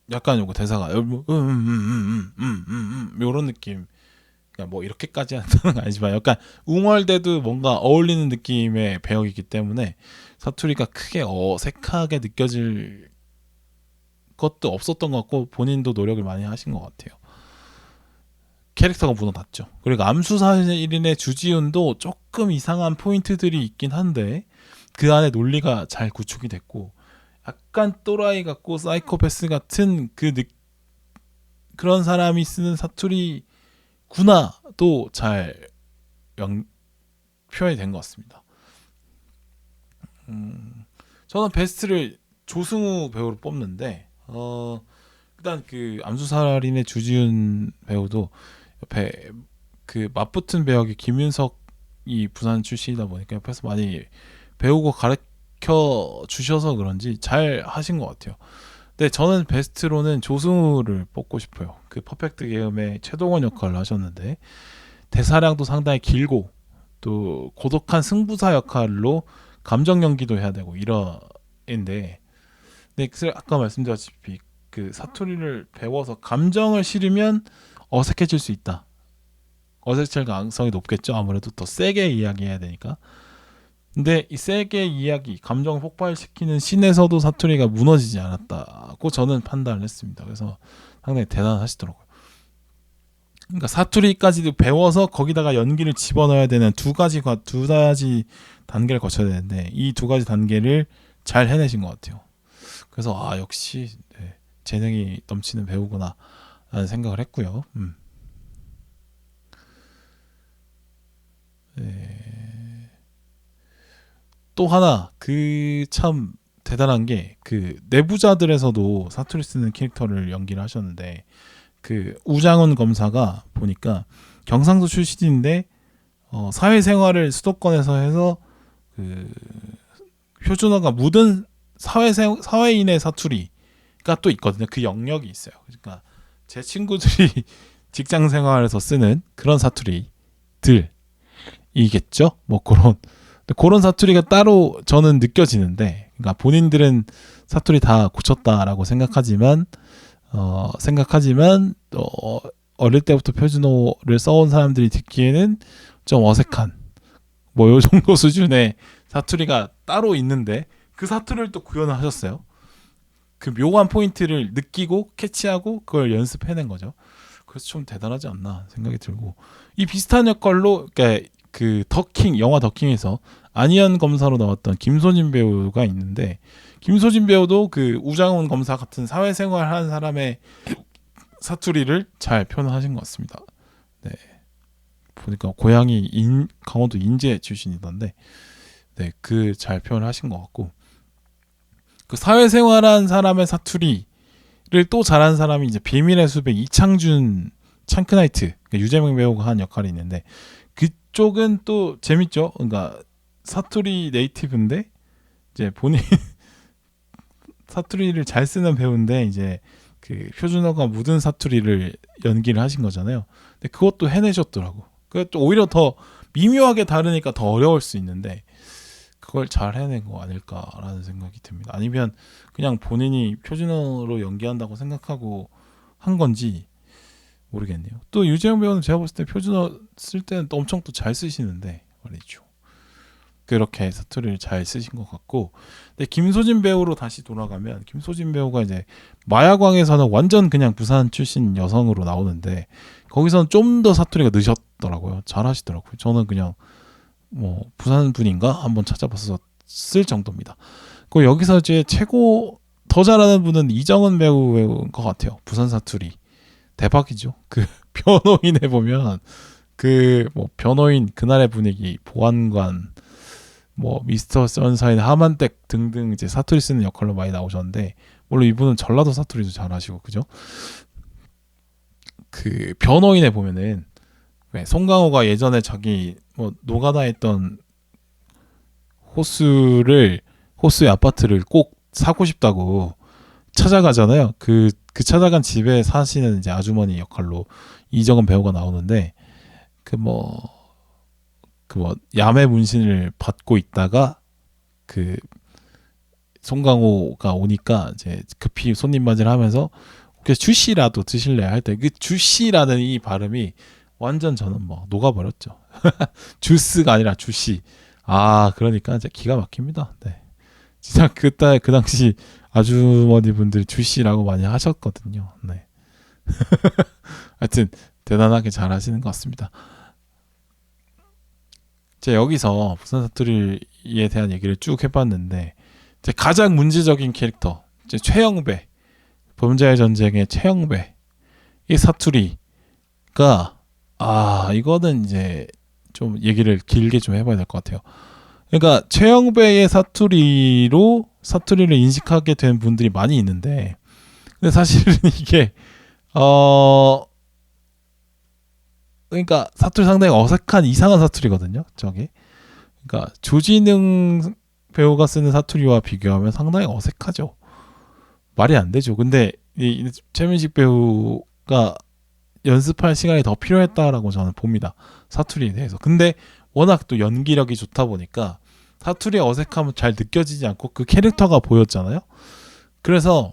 약간 요거 대사가 요런 느낌. 그러니까 뭐 이렇게까지 한다는 건 아니지만 약간 웅얼대도 뭔가 어울리는 느낌의 배역이기 때문에 사투리가 크게 어색하게 느껴질 것도 없었던 것 같고 본인도 노력을 많이 하신 것 같아요. 캐릭터가 무너졌죠. 그리고 암수살인의 주지훈도 조금 이상한 포인트들이 있긴 한데 그 안에 논리가 잘 구축이 됐고 약간 또라이 같고 사이코패스 같은 그런 사람이 쓰는 사투리구나도 잘 표현이 된 것 같습니다. 저는 베스트를 조승우 배우로 뽑는데 일단 그 암수살인의 주지훈 배우도 옆에 그 맞붙은 배역이 김윤석이 부산 출신이다 보니까 옆에서 많이 배우고 가르쳐 주셔서 그런지 잘 하신 것 같아요. 근데 저는 베스트로는 조승우를 뽑고 싶어요. 그 퍼펙트 게임의 최동원 역할을 하셨는데 대사량도 상당히 길고 또 고독한 승부사 역할로 감정 연기도 해야 되고 이러인데 근데 아까 말씀드렸다시피 그 사투리를 배워서 감정을 실으면 어색해질 수 있다. 어색할 가능성이 높겠죠. 아무래도 더 세게 이야기해야 되니까. 근데 이 세게 이야기, 감정 폭발시키는 씬에서도 사투리가 무너지지 않았다고 저는 판단을 했습니다. 그래서 상당히 대단하시더라고요. 그러니까 사투리까지도 배워서 거기다가 연기를 집어넣어야 되는 두 가지 단계를 거쳐야 되는데 이 두 가지 단계를 잘 해내신 것 같아요. 그래서 역시 재능이 넘치는 배우구나 라는 생각을 했고요. 또 하나 그 참 대단한 게 그 내부자들에서도 사투리 쓰는 캐릭터를 연기를 하셨는데 그 우장훈 검사가 보니까 경상도 출신인데 사회생활을 수도권에서 해서 그 표준어가 묻은 사회인의 사투리가 또 있거든요. 그 영역이 있어요. 그러니까 제 친구들이 직장 생활에서 쓰는 그런 사투리들이겠죠. 뭐 그런 사투리가 따로 저는 느껴지는데, 그러니까 본인들은 사투리 다 고쳤다라고 생각하지만 어릴 때부터 표준어를 써온 사람들이 듣기에는 좀 어색한 뭐 요 정도 수준의 사투리가 따로 있는데 그 사투리를 또 구현을 하셨어요. 그 묘한 포인트를 느끼고 캐치하고 그걸 연습해낸 거죠. 그래서 좀 대단하지 않나 생각이 들고 이 비슷한 역할로 그러니까 그 영화 더킹에서 안희연 검사로 나왔던 김소진 배우가 있는데 김소진 배우도 그 우장훈 검사 같은 사회생활 하는 사람의 사투리를 잘 표현하신 것 같습니다. 네. 보니까 고향이 강원도 인제 출신이던데 네, 그 잘 표현하신 것 같고, 그 사회생활한 사람의 사투리를 또 잘한 사람이 이제 비밀의 숲의 이창준 창크나이트, 그러니까 유재명 배우가 한 역할이 있는데, 그쪽은 또 재밌죠. 그러니까 사투리 네이티브인데 이제 본인 사투리를 잘 쓰는 배우인데 이제 그 표준어가 묻은 사투리를 연기를 하신 거잖아요. 근데 그것도 해내셨더라고. 그것도 오히려 더 미묘하게 다르니까 더 어려울 수 있는데 그걸 잘 해낸 거 아닐까라는 생각이 듭니다. 아니면 그냥 본인이 표준어로 연기한다고 생각하고 한 건지 모르겠네요. 또 유재영 배우는 제가 봤을 때 표준어 쓸 때는 또 엄청 또 잘 쓰시는데 말이죠. 그렇게 사투리를 잘 쓰신 것 같고, 근데 김소진 배우로 다시 돌아가면 김소진 배우가 이제 마야광에서는 완전 그냥 부산 출신 여성으로 나오는데 거기서는 좀 더 사투리가 느셨더라고요. 잘하시더라고요. 저는 그냥 뭐 부산 분인가 한번 찾아봐서 쓸 정도입니다. 그 여기서 이제 최고 더 잘하는 분은 이정은 배우인 것 같아요. 부산 사투리 대박이죠. 그 변호인에 보면 그 뭐 변호인 그날의 분위기 보안관 뭐 미스터 선샤인 하만댁 등등 이제 사투리 쓰는 역할로 많이 나오셨는데 물론 이분은 전라도 사투리도 잘하시고 그죠? 그 변호인에 보면은 왜 송강호가 예전에 자기 뭐 노가다 했던 호수의 아파트를 꼭 사고 싶다고 찾아가잖아요. 그 찾아간 집에 사시는 이제 아주머니 역할로 이정은 배우가 나오는데 그 뭐 야매 문신을 받고 있다가 그 송강호가 오니까 이제 급히 손님 맞이를 하면서 그래서 주시라도 드실래 할 때 그 주시라는 이 발음이 완전 저는 뭐 녹아버렸죠. 주스가 아니라 주시. 아 그러니까 이제 기가 막힙니다. 네. 진짜 그때 그 당시 아주머니 분들이 주시라고 많이 하셨거든요. 네. 하여튼 대단하게 잘하시는 것 같습니다. 제가 여기서 부산 사투리에 대한 얘기를 쭉 해봤는데 이제 가장 문제적인 캐릭터 이제 최영배 범죄의 전쟁의 최영배 이 사투리가 이거는 이제 좀 얘기를 길게 좀 해봐야 될 것 같아요. 그러니까 최영배의 사투리를 인식하게 된 분들이 많이 있는데 근데 사실은 이게 그러니까 사투리 상당히 어색한 이상한 사투리거든요. 저게. 그러니까 조진웅 배우가 쓰는 사투리와 비교하면 상당히 어색하죠. 말이 안 되죠. 근데 이 최민식 배우가 연습할 시간이 더 필요했다라고 저는 봅니다. 사투리에 대해서. 근데 워낙 또 연기력이 좋다 보니까 사투리의 어색함은 잘 느껴지지 않고 그 캐릭터가 보였잖아요. 그래서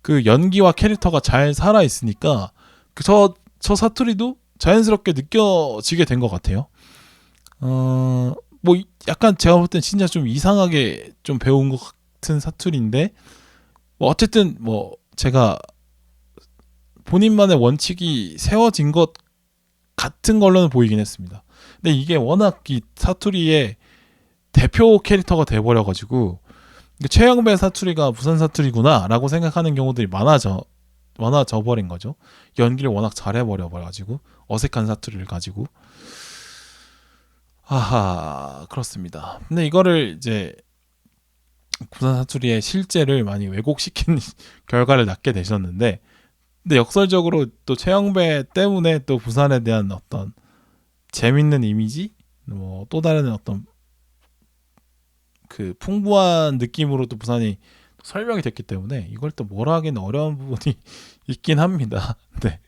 그 연기와 캐릭터가 잘 살아 있으니까 저 사투리도 자연스럽게 느껴지게 된 것 같아요. 뭐 약간 제가 볼 땐 진짜 좀 이상하게 좀 배운 것 같은 사투리인데 뭐 어쨌든 뭐 제가 본인만의 원칙이 세워진 것 같은 걸로는 보이긴 했습니다. 근데 이게 워낙 이 사투리의 대표 캐릭터가 돼버려가지고 최영배 사투리가 부산 사투리구나라고 생각하는 경우들이 많아져 버린 거죠. 연기를 워낙 잘해버려가지고 어색한 사투리를 가지고 그렇습니다. 근데 이거를 이제 부산 사투리의 실제를 많이 왜곡시킨 결과를 낳게 되셨는데 근데 역설적으로 또 최영배 때문에 또 부산에 대한 어떤 재밌는 이미지 뭐 또 다른 어떤 그 풍부한 느낌으로 또 부산이 설명이 됐기 때문에 이걸 또 뭐라 하기는 어려운 부분이 있긴 합니다. 네.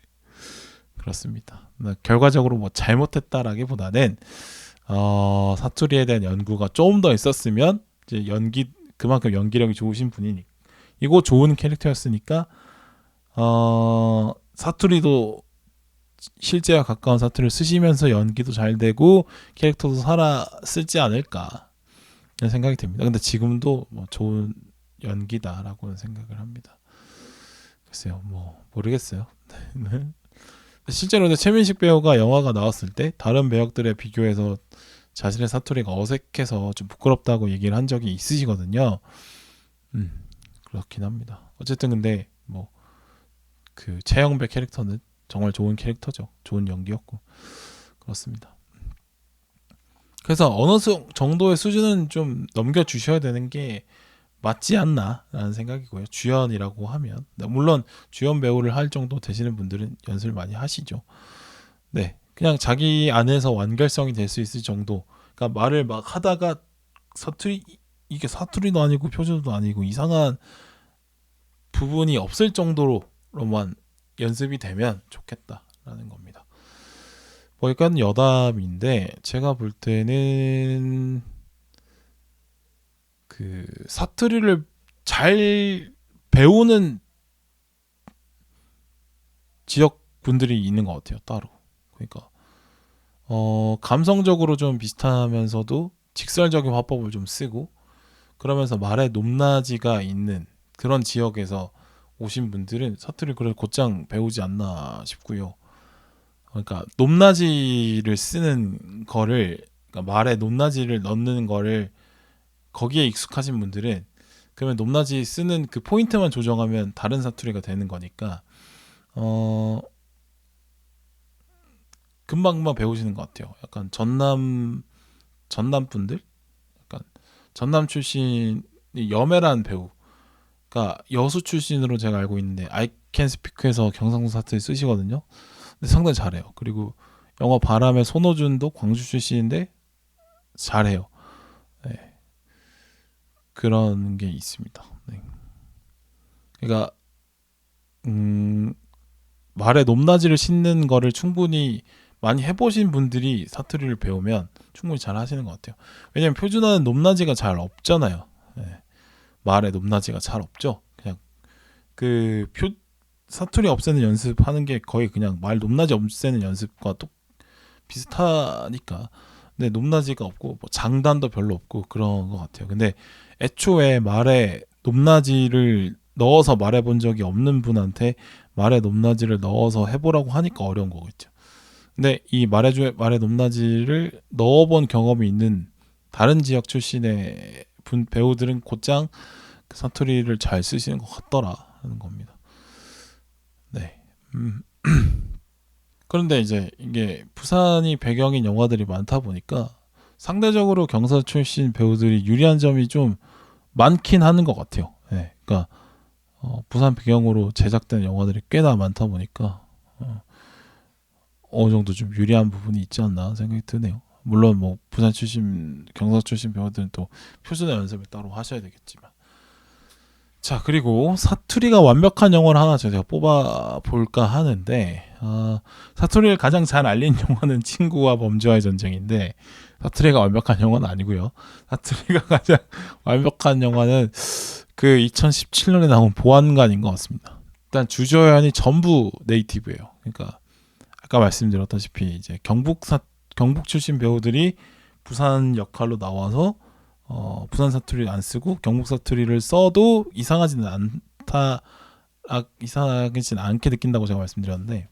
그렇습니다. 결과적으로 뭐 잘못했다라기보다는 사투리에 대한 연구가 좀 더 있었으면 이제 그만큼 연기력이 좋으신 분이니 이거 좋은 캐릭터였으니까 사투리도 실제와 가까운 사투리를 쓰시면서 연기도 잘 되고 캐릭터도 살아 쓰지 않을까 이런 생각이 듭니다. 근데 지금도 뭐 좋은 연기다라고는 생각을 합니다. 글쎄요, 뭐 모르겠어요. 실제로 최민식 배우가 영화가 나왔을 때 다른 배역들에 비교해서 자신의 사투리가 어색해서 좀 부끄럽다고 얘기를 한 적이 있으시거든요. 그렇긴 합니다. 어쨌든 근데 뭐 그 최영배 캐릭터는 정말 좋은 캐릭터죠. 좋은 연기였고 그렇습니다. 그래서 어느 정도의 수준은 좀 넘겨주셔야 되는 게 맞지 않나라는 생각이고요. 주연이라고 하면 물론 주연 배우를 할 정도 되시는 분들은 연습을 많이 하시죠. 네, 그냥 자기 안에서 완결성이 될 수 있을 정도. 그러니까 말을 막 하다가 이게 사투리도 아니고 표준도 아니고 이상한 부분이 없을 정도로만 연습이 되면 좋겠다라는 겁니다. 뭐 약간 여담인데 제가 볼 때는 그 사투리를 잘 배우는 지역 분들이 있는 것 같아요. 따로. 그러니까 감성적으로 좀 비슷하면서도 직설적인 화법을 좀 쓰고 그러면서 말에 높낮이가 있는 그런 지역에서 오신 분들은 사투리를 그래 곧장 배우지 않나 싶고요. 그러니까 높낮이를 쓰는 거를 그러니까 말에 높낮이를 넣는 거를 거기에 익숙하신 분들은 그러면 높낮이 쓰는 그 포인트만 조정하면 다른 사투리가 되는 거니까 금방금방 배우시는 것 같아요. 약간 전남 분들, 약간 전남 출신 여매란 배우가 여수 출신으로 제가 알고 있는데 I Can Speak에서 경상도 사투리 쓰시거든요. 근데 상당히 잘해요. 그리고 영화 바람의 손호준도 광주 출신인데 잘해요. 네. 그런 게 있습니다. 네. 그러니까 말에 높낮이를 싣는 거를 충분히 많이 해보신 분들이 사투리를 배우면 충분히 잘 하시는 것 같아요. 왜냐면 표준어는 높낮이가 잘 없잖아요. 네. 말에 높낮이가 잘 없죠. 그냥 그 사투리 없애는 연습하는 게 거의 그냥 말 높낮이 없애는 연습과 또 비슷하니까. 근데 높낮이가 없고 뭐 장단도 별로 없고 그런 것 같아요. 근데 애초에 말에 높낮이를 넣어서 말해본 적이 없는 분한테 말에 높낮이를 넣어서 해보라고 하니까 어려운 거겠죠. 근데 이 말에 높낮이를 넣어본 경험이 있는 다른 지역 출신의 배우들은 곧장 그 사투리를 잘 쓰시는 것 같더라 하는 겁니다. 네. 그런데 이제 이게 부산이 배경인 영화들이 많다 보니까 상대적으로 경서 출신 배우들이 유리한 점이 좀 많긴 하는 것 같아요. 네. 그러니까 부산 배경으로 제작된 영화들이 꽤나 많다 보니까 어느 정도 좀 유리한 부분이 있지 않나 생각이 드네요. 물론 뭐 부산 출신, 경서 출신 배우들은 또 표준어 연습을 따로 하셔야 되겠지만. 자, 그리고 사투리가 완벽한 영화를 하나 제가 뽑아 볼까 하는데 사투리를 가장 잘 알린 영화는 친구와 범죄와의 전쟁인데 사투리가 완벽한 영화는 아니고요. 사투리가 가장 완벽한 영화는 그 2017년에 나온 보안관인 것 같습니다. 일단 주조연이 전부 네이티브예요. 그러니까 아까 말씀드렸다시피 이제 경북 출신 배우들이 부산 역할로 나와서 부산 사투리를 안 쓰고 경북 사투리를 써도 이상하지는 않게 느낀다고 제가 말씀드렸는데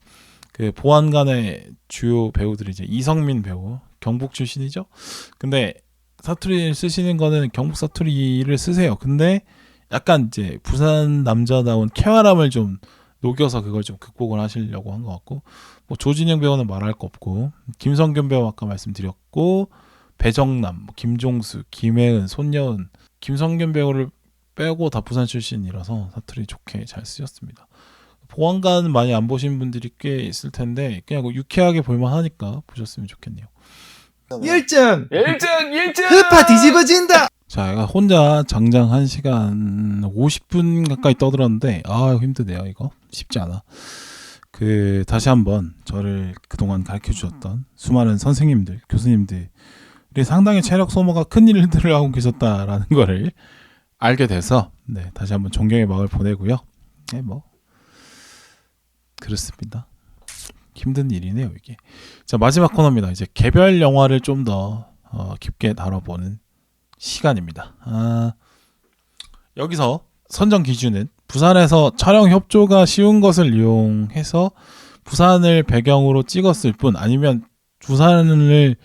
그 보안관의 주요 배우들이 이제 이성민 배우 경북 출신이죠. 근데 사투리를 쓰시는 거는 경북 사투리를 쓰세요. 근데 약간 이제 부산 남자다운 쾌활함을 좀 녹여서 그걸 좀 극복을 하시려고 한 것 같고 뭐 조진영 배우는 말할 거 없고 김성균 배우 아까 말씀드렸고 배정남, 김종수, 김혜은, 손여은, 김성균 배우를 빼고 다 부산 출신이라서 사투리 좋게 잘 쓰셨습니다. 보안관 많이 안 보신 분들이 꽤 있을 텐데 그냥 유쾌하게 볼만하니까 보셨으면 좋겠네요. 1등! 1등! 흡파 뒤집어진다! 자, 혼자 장장 1시간 50분 가까이 떠들었는데 힘드네요. 이거 쉽지 않아. 다시 한번 저를 그동안 가르쳐 주셨던 수많은 선생님들, 교수님들이 상당히 체력 소모가 큰 일들을 하고 계셨다라는 거를 알게 돼서 다시 한번 존경의 마음을 보내고요. 뭐 그렇습니다. 힘든 일이네요, 이게. 자, 마지막 코너입니다. 이제 개별 영화를 좀 더 깊게 다뤄보는 시간입니다. 여기서 선정 기준은 부산에서 촬영 협조가 쉬운 것을 이용해서 부산을 배경으로 찍었을 뿐 아니면 부산을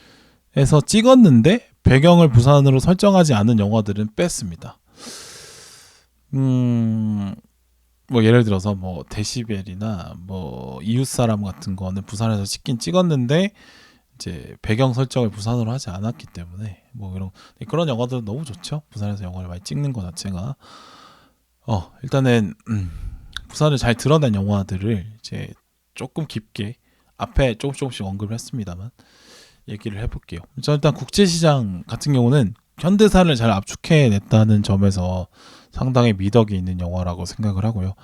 해서 찍었는데 배경을 부산으로 설정하지 않은 영화들은 뺐습니다. 뭐 예를 들어서 뭐 데시벨이나 뭐 이웃사람 같은 거는 부산에서 찍긴 찍었는데 이제 배경 설정을 부산으로 하지 않았기 때문에 뭐 그런 영화들은 너무 좋죠. 부산에서 영화를 많이 찍는 것 자체가 일단은 부산을 잘 드러낸 영화들을 이제 조금 깊게 앞에 조금씩 언급을 했습니다만 얘기를 해볼게요. 저 일단 국제시장 같은 경우는 현대사를 잘 압축해냈다는 점에서 상당히 미덕이 있는 영화라고 생각을 하고요.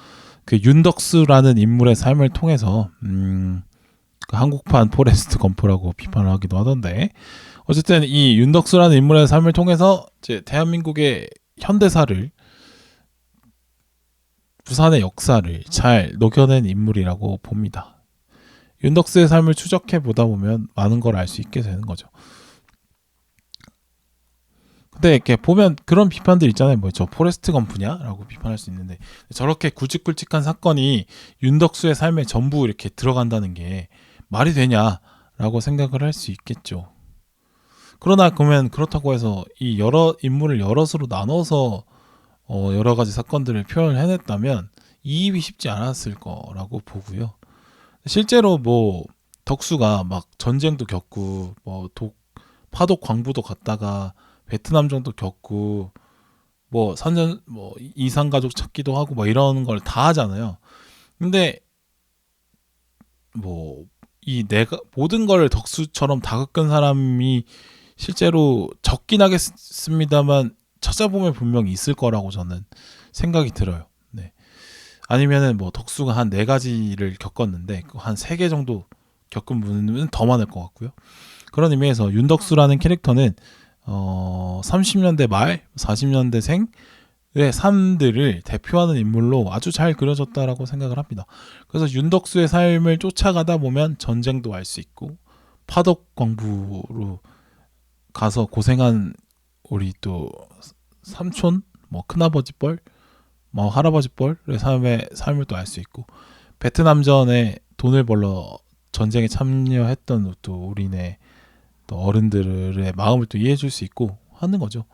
그 윤덕수라는 인물의 삶을 통해서 그 한국판 포레스트 검프라고 비판을 하기도 하던데, 어쨌든 이 윤덕수라는 인물의 삶을 통해서 이제 대한민국의 현대사를, 부산의 역사를 잘 녹여낸 인물이라고 봅니다. 윤덕수의 삶을 추적해 보다 보면 많은 걸 알 수 있게 되는 거죠. 근데 이렇게 보면 그런 비판들 있잖아요. 뭐 저 포레스트 검프냐라고 비판할 수 있는데, 저렇게 굵직굵직한 사건이 윤덕수의 삶에 전부 이렇게 들어간다는 게 말이 되냐라고 생각을 할 수 있겠죠. 그러나 그러면 그렇다고 해서 이 여러 인물을 여럿으로 나눠서 여러 가지 사건들을 표현을 해냈다면 이입이 쉽지 않았을 거라고 보고요. 실제로 뭐 덕수가 막 전쟁도 겪고 뭐 파독 광부도 갔다가 베트남전도 겪고 뭐 선전 뭐 이산 가족 찾기도 하고 뭐 이런 걸 다 하잖아요. 근데 뭐 이 내가 모든 걸 덕수처럼 다 겪은 사람이 실제로 적긴 하겠습니다만 찾아보면 분명히 있을 거라고 저는 생각이 들어요. 네. 아니면은 뭐 덕수가 한 4가지를 겪었는데 한 3개 정도 겪은 분은 더 많을 것 같고요. 그런 의미에서 윤덕수라는 캐릭터는 30년대 말, 40년대생의 삶들을 대표하는 인물로 아주 잘 그려졌다라고 생각을 합니다. 그래서 윤덕수의 삶을 쫓아가다 보면 전쟁도 알 수 있고 파독 광부로 가서 고생한 우리 또 삼촌, 뭐 큰아버지 뻘, 뭐 할아버지 뻘의 삶을 또 알 수 있고, 베트남전에 돈을 벌러 전쟁에 참여했던 또 우리네 또 어른들의 마음을 또 이해해줄 수 있고 하는 거죠.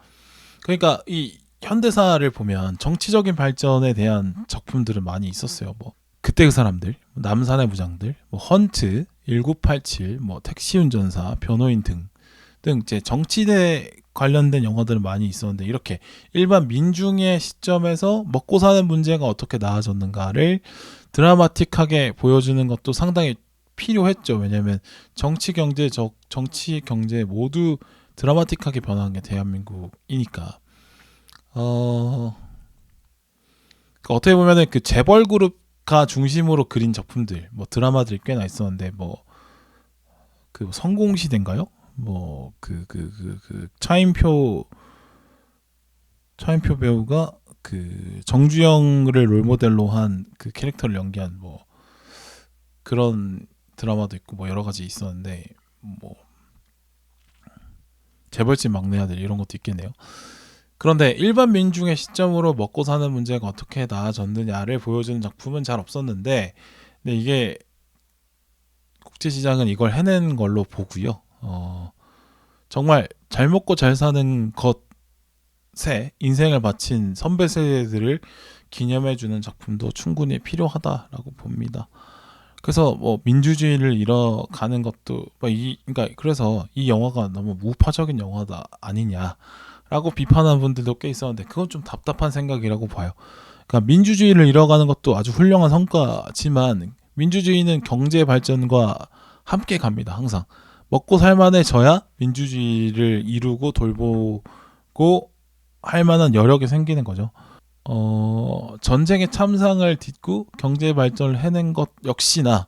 그러니까 이 현대사를 보면 정치적인 발전에 대한 작품들은 많이 있었어요. 뭐 그때 그 사람들, 남산의 부장들, 뭐 헌트, 1987, 뭐 택시운전사, 변호인 등 이제 정치대 관련된 영화들은 많이 있었는데, 이렇게 일반 민중의 시점에서 먹고 사는 문제가 어떻게 나아졌는가를 드라마틱하게 보여주는 것도 상당히 필요했죠. 왜냐하면 정치 경제 모두 드라마틱하게 변한 게 대한민국이니까. 어떻게 보면은 그 재벌 그룹가 중심으로 그린 작품들, 뭐 드라마들이 꽤나 있었는데, 뭐 그 성공시대인가요? 뭐 차인표 배우가 그 정주영을 롤모델로 한 그 캐릭터를 연기한 뭐 그런 드라마도 있고 뭐 여러 가지 있었는데, 뭐 재벌집 막내 아들 이런 것도 있겠네요. 그런데 일반 민중의 시점으로 먹고 사는 문제가 어떻게 나아졌느냐를 보여주는 작품은 잘 없었는데, 근데 이게 국제시장은 이걸 해낸 걸로 보고요. 정말 잘 먹고 잘 사는 것에 인생을 바친 선배 세대들을 기념해주는 작품도 충분히 필요하다라고 봅니다. 그래서 뭐 민주주의를 잃어가는 것도 그러니까 그래서 이 영화가 너무 무파적인 영화다 아니냐라고 비판하는 분들도 꽤 있었는데, 그건 좀 답답한 생각이라고 봐요. 그러니까 민주주의를 잃어가는 것도 아주 훌륭한 성과지만 민주주의는 경제 발전과 함께 갑니다. 항상 먹고 살만해져야 민주주의를 이루고 돌보고 할 만한 여력이 생기는 거죠. 전쟁의 참상을 딛고 경제 발전을 해낸 것 역시나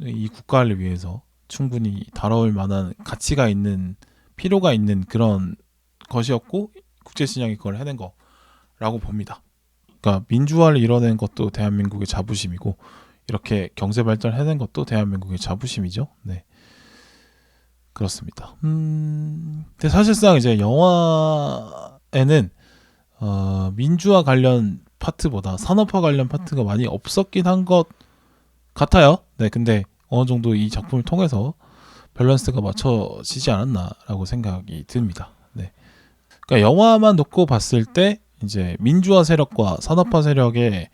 이 국가를 위해서 충분히 다뤄올 만한 가치가 있는, 필요가 있는 그런 것이었고, 국제시장이 그걸 해낸 거라고 봅니다. 그러니까 민주화를 이뤄낸 것도 대한민국의 자부심이고, 이렇게 경제 발전을 해낸 것도 대한민국의 자부심이죠. 네, 그렇습니다. 근데 사실상 이제 영화에는 민주화 관련 파트보다 산업화 관련 파트가 많이 없었긴 한 것 같아요. 네, 근데 어느 정도 이 작품을 통해서 밸런스가 맞춰지지 않았나라고 생각이 듭니다. 네, 그러니까 영화만 놓고 봤을 때 이제 민주화 세력과 산업화 세력의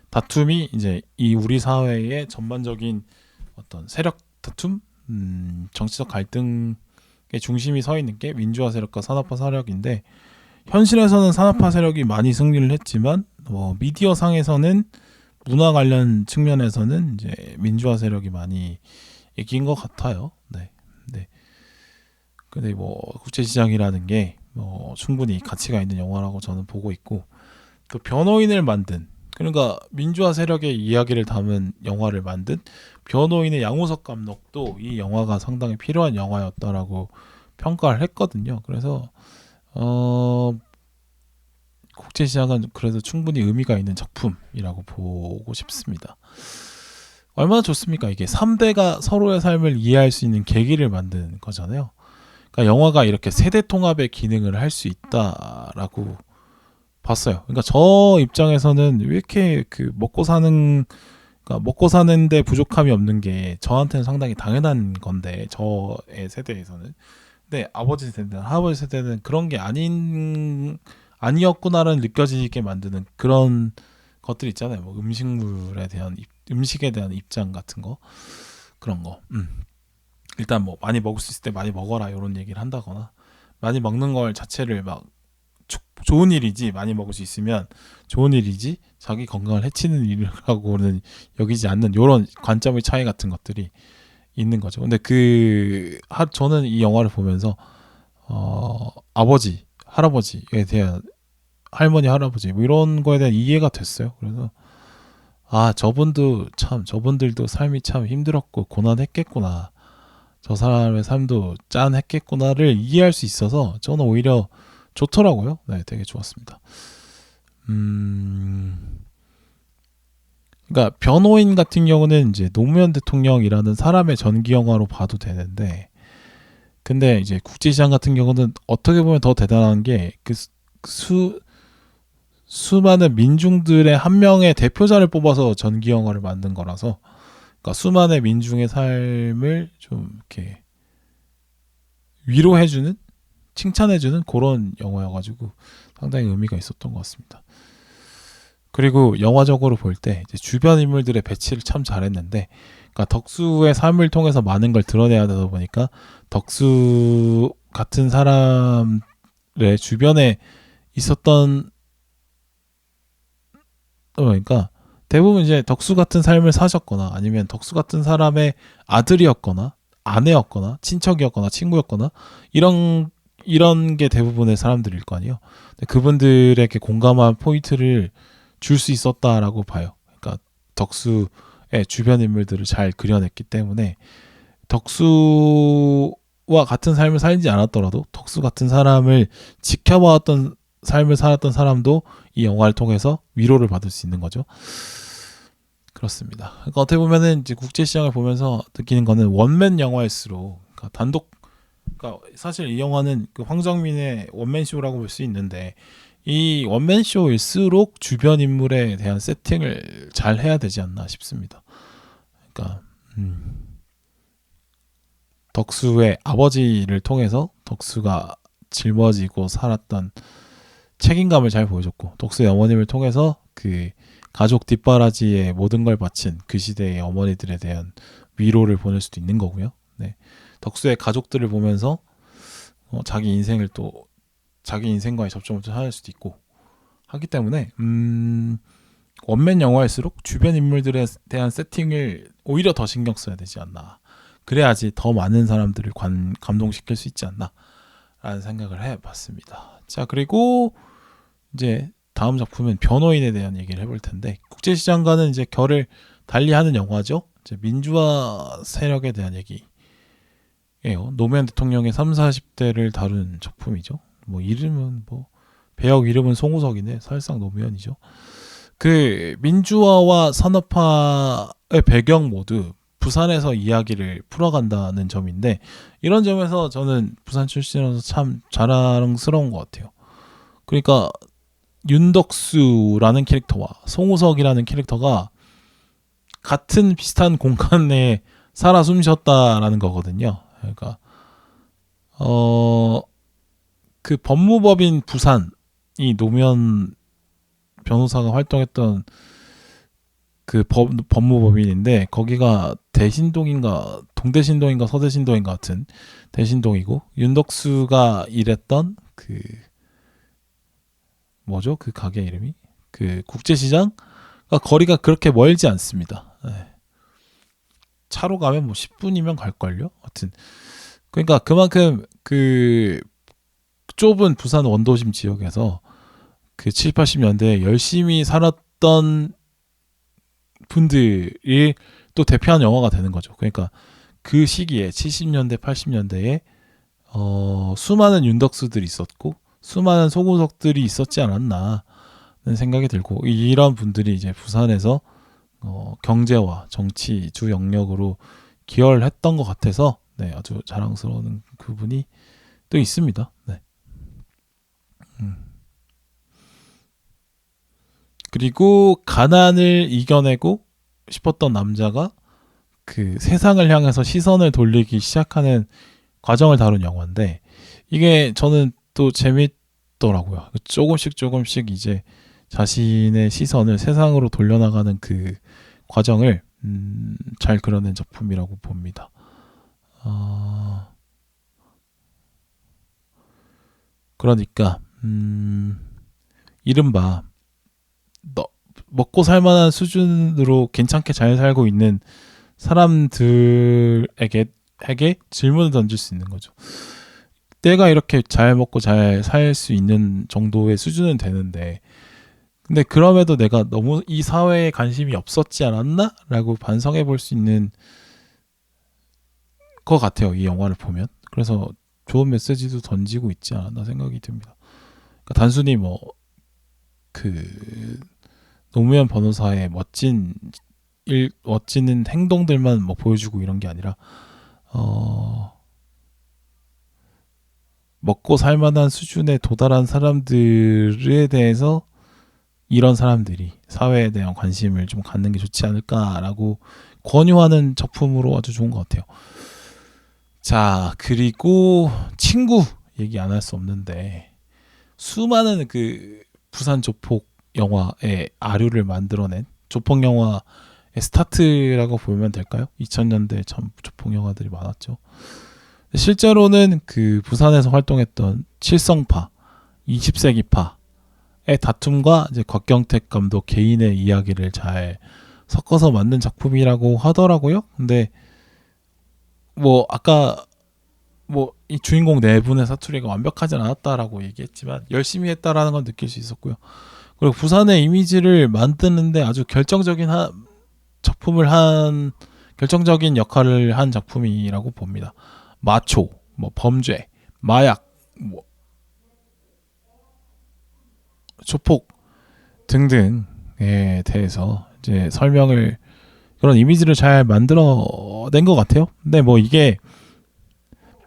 다툼이 이제 이 우리 사회의 전반적인 어떤 세력 다툼, 정치적 갈등의 중심이 서 있는 게 민주화 세력과 산업화 세력인데 현실에서는 산업화 세력이 많이 승리를 했지만 미디어 상에서는 문화 관련 측면에서는 이제 민주화 세력이 많이 이긴 것 같아요. 네. 네. 근데 국제시장이라는 게 충분히 가치가 있는 영화라고 저는 보고 있고 또 변호인을 만든 그러니까 민주화 세력의 이야기를 담은 영화를 만든 변호인의 양우석 감독도 이 영화가 상당히 필요한 영화였다라고 평가를 했거든요. 그래서 국제시장은 그래서 충분히 의미가 있는 작품이라고 보고 싶습니다. 얼마나 좋습니까? 이게 3대가 서로의 삶을 이해할 수 있는 계기를 만든 거잖아요. 그러니까 영화가 이렇게 세대 통합의 기능을 할 수 있다라고 봤어요. 그러니까 저 입장에서는 왜 이렇게 그러니까 먹고 사는데 부족함이 없는 게 저한테는 상당히 당연한 건데 저의 세대에서는 근데 아버지 세대나 할아버지 세대는 그런 게 아니었구나라는 느껴지게 만드는 그런 것들 있잖아요. 음식에 대한 입장 같은 거 그런 거. 일단 많이 먹을 수 있을 때 많이 먹어라 이런 얘기를 한다거나 많이 먹는 걸 자체를 막 좋은 일이지 많이 먹을 수 있으면 좋은 일이지 자기 건강을 해치는 일이라고는 여기지 않는 이런 관점의 차이 같은 것들이 있는 거죠. 근데 저는 이 영화를 보면서 아버지, 할아버지에 대한 할머니, 할아버지 이런 거에 대한 이해가 됐어요. 그래서 저분들도 삶이 참 힘들었고 고난했겠구나. 저 사람의 삶도 짠했겠구나를 이해할 수 있어서 저는 오히려 좋더라고요. 네, 되게 좋았습니다. 그러니까 변호인 같은 경우는 이제 노무현 대통령이라는 사람의 전기 영화로 봐도 되는데, 근데 이제 국제시장 같은 경우는 어떻게 보면 더 대단한 게 수많은 민중들의 한 명의 대표자를 뽑아서 전기 영화를 만든 거라서, 그러니까 수많은 민중의 삶을 좀 이렇게 위로해주는, 칭찬해주는 그런 영화여가지고 상당히 의미가 있었던 것 같습니다. 그리고 영화적으로 볼 때 주변 인물들의 배치를 참 잘했는데, 그러니까 덕수의 삶을 통해서 많은 걸 드러내야 되다 보니까 덕수 같은 사람의 주변에 있었던 그러니까 대부분 이제 덕수 같은 삶을 사셨거나 아니면 덕수 같은 사람의 아들이었거나 아내였거나 친척이었거나 친구였거나 이런 게 대부분의 사람들일 거 아니에요. 그분들에게 공감한 포인트를 줄 수 있었다라고 봐요. 그러니까 덕수의 주변 인물들을 잘 그려냈기 때문에 덕수와 같은 삶을 살지 않았더라도 덕수 같은 사람을 지켜봐왔던 삶을 살았던 사람도 이 영화를 통해서 위로를 받을 수 있는 거죠. 그렇습니다. 그러니까 어떻게 보면은 이제 국제시장을 보면서 느끼는 거는 원맨 영화일수록 그러니까 그러니까 사실 이 영화는 황정민의 원맨 쇼라고 볼 수 있는데 이 원맨 쇼일수록 주변 인물에 대한 세팅을 잘 해야 되지 않나 싶습니다. 그러니까 덕수의 아버지를 통해서 덕수가 짊어지고 살았던 책임감을 잘 보여줬고, 덕수의 어머님을 통해서 그 가족 뒷바라지에 모든 걸 바친 그 시대의 어머니들에 대한 위로를 보낼 수도 있는 거고요. 네. 덕수의 가족들을 보면서 자기 인생과의 접점을 찾을 수도 있고 하기 때문에 원맨 영화일수록 주변 인물들에 대한 세팅을 오히려 더 신경 써야 되지 않나. 그래야지 더 많은 사람들을 감동시킬 수 있지 않나 라는 생각을 해봤습니다. 자, 그리고 이제 다음 작품은 변호인에 대한 얘기를 해볼 텐데, 국제시장과는 이제 결을 달리하는 영화죠. 이제 민주화 세력에 대한 얘기예요. 노무현 대통령의 30, 40대를 다룬 작품이죠. 배역 이름은 송우석인데 사실상 노무현이죠. 그 민주화와 산업화의 배경 모두 부산에서 이야기를 풀어간다는 점인데, 이런 점에서 저는 부산 출신으로서 참 자랑스러운 것 같아요. 그러니까 윤덕수라는 캐릭터와 송우석이라는 캐릭터가 같은 비슷한 공간에 살아 숨쉬었다라는 거거든요. 그러니까 그 법무법인 부산이 노무현 변호사가 활동했던 그 법무법인인데 거기가 대신동인가 동대신동인가 서대신동인가 같은 대신동이고 윤덕수가 일했던 그 뭐죠? 그 가게 이름이 그 국제시장과 거리가 그렇게 멀지 않습니다. 네. 차로 가면 뭐 10분이면 갈걸요? 하여튼 그러니까 그만큼 그 좁은 부산 원도심 지역에서 그 7, 80년대에 열심히 살았던 분들이 또 대표하는 영화가 되는 거죠. 그러니까 그 시기에 70년대, 80년대에 수많은 윤덕수들이 있었고 수많은 소구석들이 있었지 않았나 하는 생각이 들고 이런 분들이 이제 부산에서 경제와 정치 주 영역으로 기여를 했던 것 같아서 네, 아주 자랑스러운 부분이 또 있습니다. 네. 그리고 가난을 이겨내고 싶었던 남자가 그 세상을 향해서 시선을 돌리기 시작하는 과정을 다룬 영화인데 이게 저는 또 재밌더라고요. 조금씩 이제 자신의 시선을 세상으로 돌려나가는 그 과정을 잘 그려낸 작품이라고 봅니다. 그러니까 이른바 먹고 살만한 수준으로 괜찮게 잘 살고 있는 사람들에게 질문을 던질 수 있는 거죠. 내가 이렇게 잘 먹고 잘 살 수 있는 정도의 수준은 되는데 근데 그럼에도 내가 너무 이 사회에 관심이 없었지 않았나? 라고 반성해 볼 수 있는 것 같아요. 이 영화를 보면. 그래서 좋은 메시지도 던지고 있지 않았나 생각이 듭니다. 그러니까 단순히 뭐 그 노무현 변호사의 멋진 행동들만 뭐 보여주고 이런 게 아니라 먹고 살만한 수준에 도달한 사람들에 대해서 이런 사람들이 사회에 대한 관심을 좀 갖는 게 좋지 않을까라고 권유하는 작품으로 아주 좋은 것 같아요. 자, 그리고 친구 얘기 안 할 수 없는데 수많은 그 부산 조폭 영화의 아류를 만들어낸 조폭 영화의 스타트라고 보면 될까요? 2000년대 참 조폭 영화들이 많았죠. 실제로는 그 부산에서 활동했던 칠성파, 20세기파의 다툼과 이제 곽경택 감독 개인의 이야기를 잘 섞어서 만든 작품이라고 하더라고요. 근데 뭐 아까 뭐 이 주인공 네 분의 사투리가 완벽하진 않았다라고 얘기했지만 열심히 했다라는 건 느낄 수 있었고요. 그리고 부산의 이미지를 만드는데 아주 결정적인 결정적인 역할을 한 작품이라고 봅니다. 마초, 뭐 범죄, 마약, 뭐 조폭 등등에 대해서 이제 설명을 그런 이미지를 잘 만들어낸 것 같아요. 근데 뭐 이게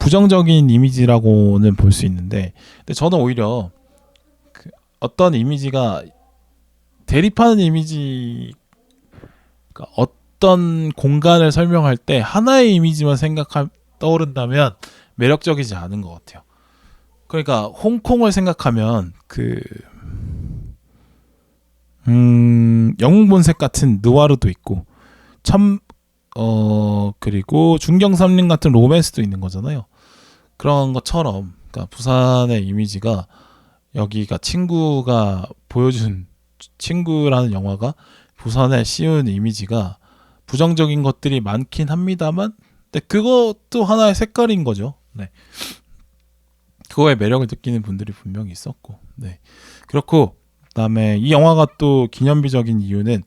부정적인 이미지라고는 볼 수 있는데, 근데 저는 오히려 그 어떤 이미지가 대립하는 이미지, 그러니까 어떤 공간을 설명할 때 하나의 이미지만 떠오른다면 매력적이지 않은 것 같아요. 그러니까 홍콩을 생각하면 그 영웅본색 같은 느와르도 있고 그리고 중경삼림 같은 로맨스도 있는 거잖아요. 그런 것처럼 그러니까 부산의 이미지가 여기가 친구가 보여준 친구라는 영화가 부산에 씌운 이미지가 부정적인 것들이 많긴 합니다만 근데 그것도 하나의 색깔인 거죠. 네. 그거에 매력을 느끼는 분들이 분명히 있었고 네. 그렇고 그다음에 이 영화가 또 기념비적인 이유는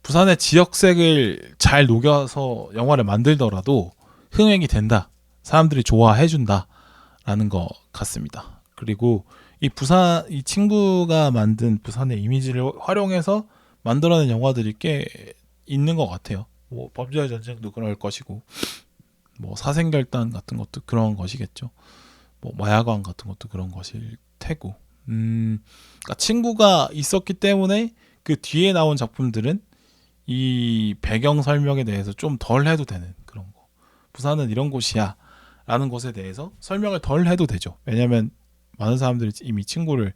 부산의 지역색을 잘 녹여서 영화를 만들더라도 흥행이 된다. 사람들이 좋아해 준다라는 것 같습니다. 그리고 이 친구가 만든 부산의 이미지를 활용해서 만들어낸 영화들이 꽤 있는 것 같아요. 뭐 범죄의 전쟁도 그럴 것이고 뭐 사생결단 같은 것도 그런 것이겠죠. 뭐 마야관 같은 것도 그런 것일 테고 그러니까 친구가 있었기 때문에 그 뒤에 나온 작품들은 이 배경 설명에 대해서 좀 덜 해도 되는 그런 거. 부산은 이런 곳이야 라는 것에 대해서 설명을 덜 해도 되죠. 왜냐하면 많은 사람들이 이미 친구를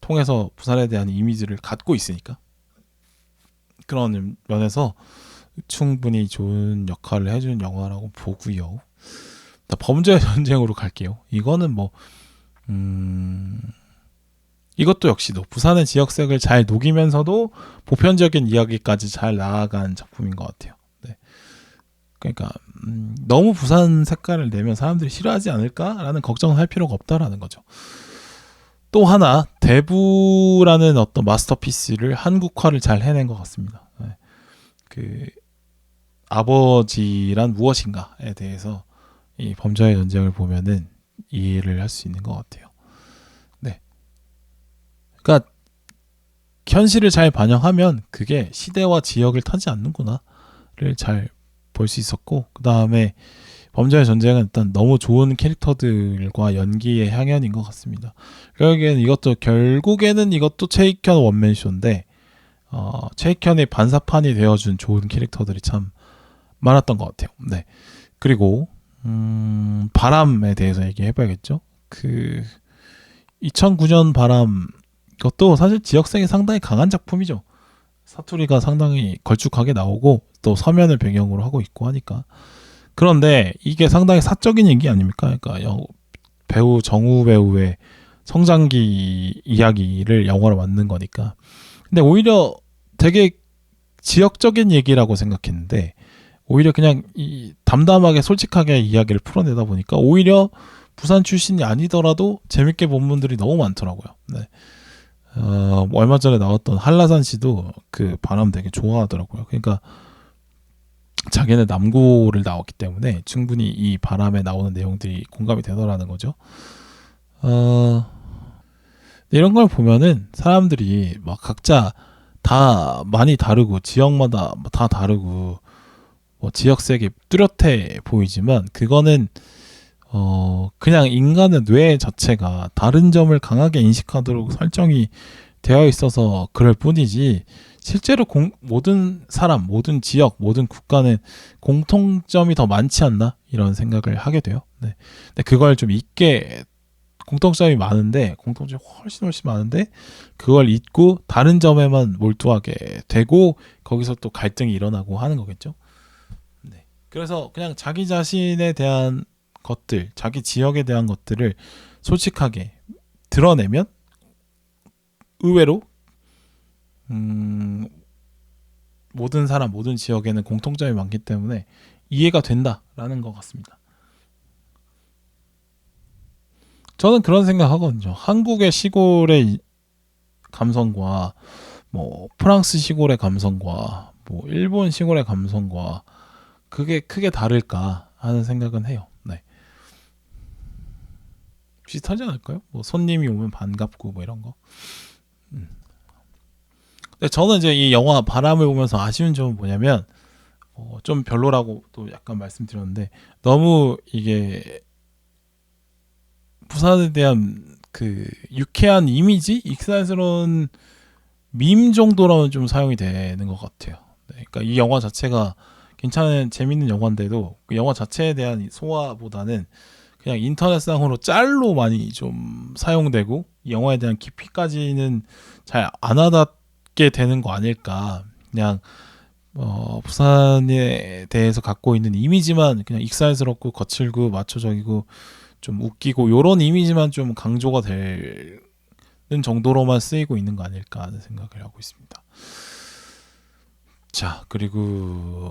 통해서 부산에 대한 이미지를 갖고 있으니까. 그런 면에서 충분히 좋은 역할을 해준 영화라고 보고요. 자, 범죄의 전쟁으로 갈게요. 이거는 뭐 이것도 역시도 부산의 지역색을 잘 녹이면서도 보편적인 이야기까지 잘 나아간 작품인 것 같아요. 네. 그러니까 너무 부산 색깔을 내면 사람들이 싫어하지 않을까라는 걱정을 할 필요가 없다라는 거죠. 또 하나 대부라는 어떤 마스터피스를 한국화를 잘 해낸 것 같습니다. 네. 그 아버지란 무엇인가에 대해서 이 범죄의 전쟁을 보면은 이해를 할 수 있는 것 같아요. 네. 그러니까 현실을 잘 반영하면 그게 시대와 지역을 타지 않는구나를 잘 볼 수 있었고, 그 다음에 범죄의 전쟁은 일단 너무 좋은 캐릭터들과 연기의 향연인 것 같습니다. 결국에는 이것도 최익현 원맨쇼인데 최익현의 반사판이 되어준 좋은 캐릭터들이 참 많았던 것 같아요. 네. 그리고 바람에 대해서 얘기해봐야겠죠. 그 2009년 바람, 이것도 사실 지역색이 상당히 강한 작품이죠. 사투리가 상당히 걸쭉하게 나오고 또 서면을 배경으로 하고 있고 하니까. 그런데 이게 상당히 사적인 얘기 아닙니까? 그러니까 배우 정우 배우의 성장기 이야기를 영화로 만든 거니까. 근데 오히려 되게 지역적인 얘기라고 생각했는데 오히려 그냥 담담하게 솔직하게 이야기를 풀어내다 보니까 오히려 부산 출신이 아니더라도 재밌게 본 분들이 너무 많더라고요. 네. 뭐 얼마 전에 나왔던 한라산 씨도 그 바람 되게 좋아하더라고요. 그러니까 자기는 남고를 나왔기 때문에 충분히 이 바람에 나오는 내용들이 공감이 되더라는 거죠. 이런 걸 보면은 사람들이 막 각자 다 많이 다르고 지역마다 다 다르고 뭐 지역색이 뚜렷해 보이지만 그거는 그냥 인간의 뇌 자체가 다른 점을 강하게 인식하도록 설정이 되어 있어서 그럴 뿐이지 실제로 모든 사람, 모든 지역, 모든 국가는 공통점이 더 많지 않나 이런 생각을 하게 돼요. 네. 근데 그걸 좀 잊게 공통점이 훨씬 많은데 그걸 잊고 다른 점에만 몰두하게 되고 거기서 또 갈등이 일어나고 하는 거겠죠. 네. 그래서 그냥 자기 자신에 대한 것들, 자기 지역에 대한 것들을 솔직하게 드러내면 의외로 모든 사람, 모든 지역에는 공통점이 많기 때문에 이해가 된다라는 것 같습니다. 저는 그런 생각하거든요. 한국의 시골의 감성과 뭐 프랑스 시골의 감성과 뭐 일본 시골의 감성과 그게 크게 다를까 하는 생각은 해요. 네. 비슷하지 않을까요? 뭐 손님이 오면 반갑고 뭐 이런 거. 근데 저는 이제 이 영화 바람을 보면서 아쉬운 점은 뭐냐면 좀 별로라고 또 약간 말씀드렸는데 너무 이게 부산에 대한 그 유쾌한 이미지, 익살스러운 밈 정도로는 좀 사용이 되는 것 같아요. 네, 그러니까 이 영화 자체가 괜찮은 재밌는 영화인데도 그 영화 자체에 대한 소화보다는 그냥 인터넷상으로 짤로 많이 좀 사용되고 이 영화에 대한 깊이까지는 잘 안 와닿게 되는 거 아닐까. 그냥 부산에 대해서 갖고 있는 이미지만 그냥 익살스럽고 거칠고 마초적이고 좀 웃기고 요런 이미지만 좀 강조가 되는 정도로만 쓰이고 있는 거 아닐까 하는 생각을 하고 있습니다. 자, 그리고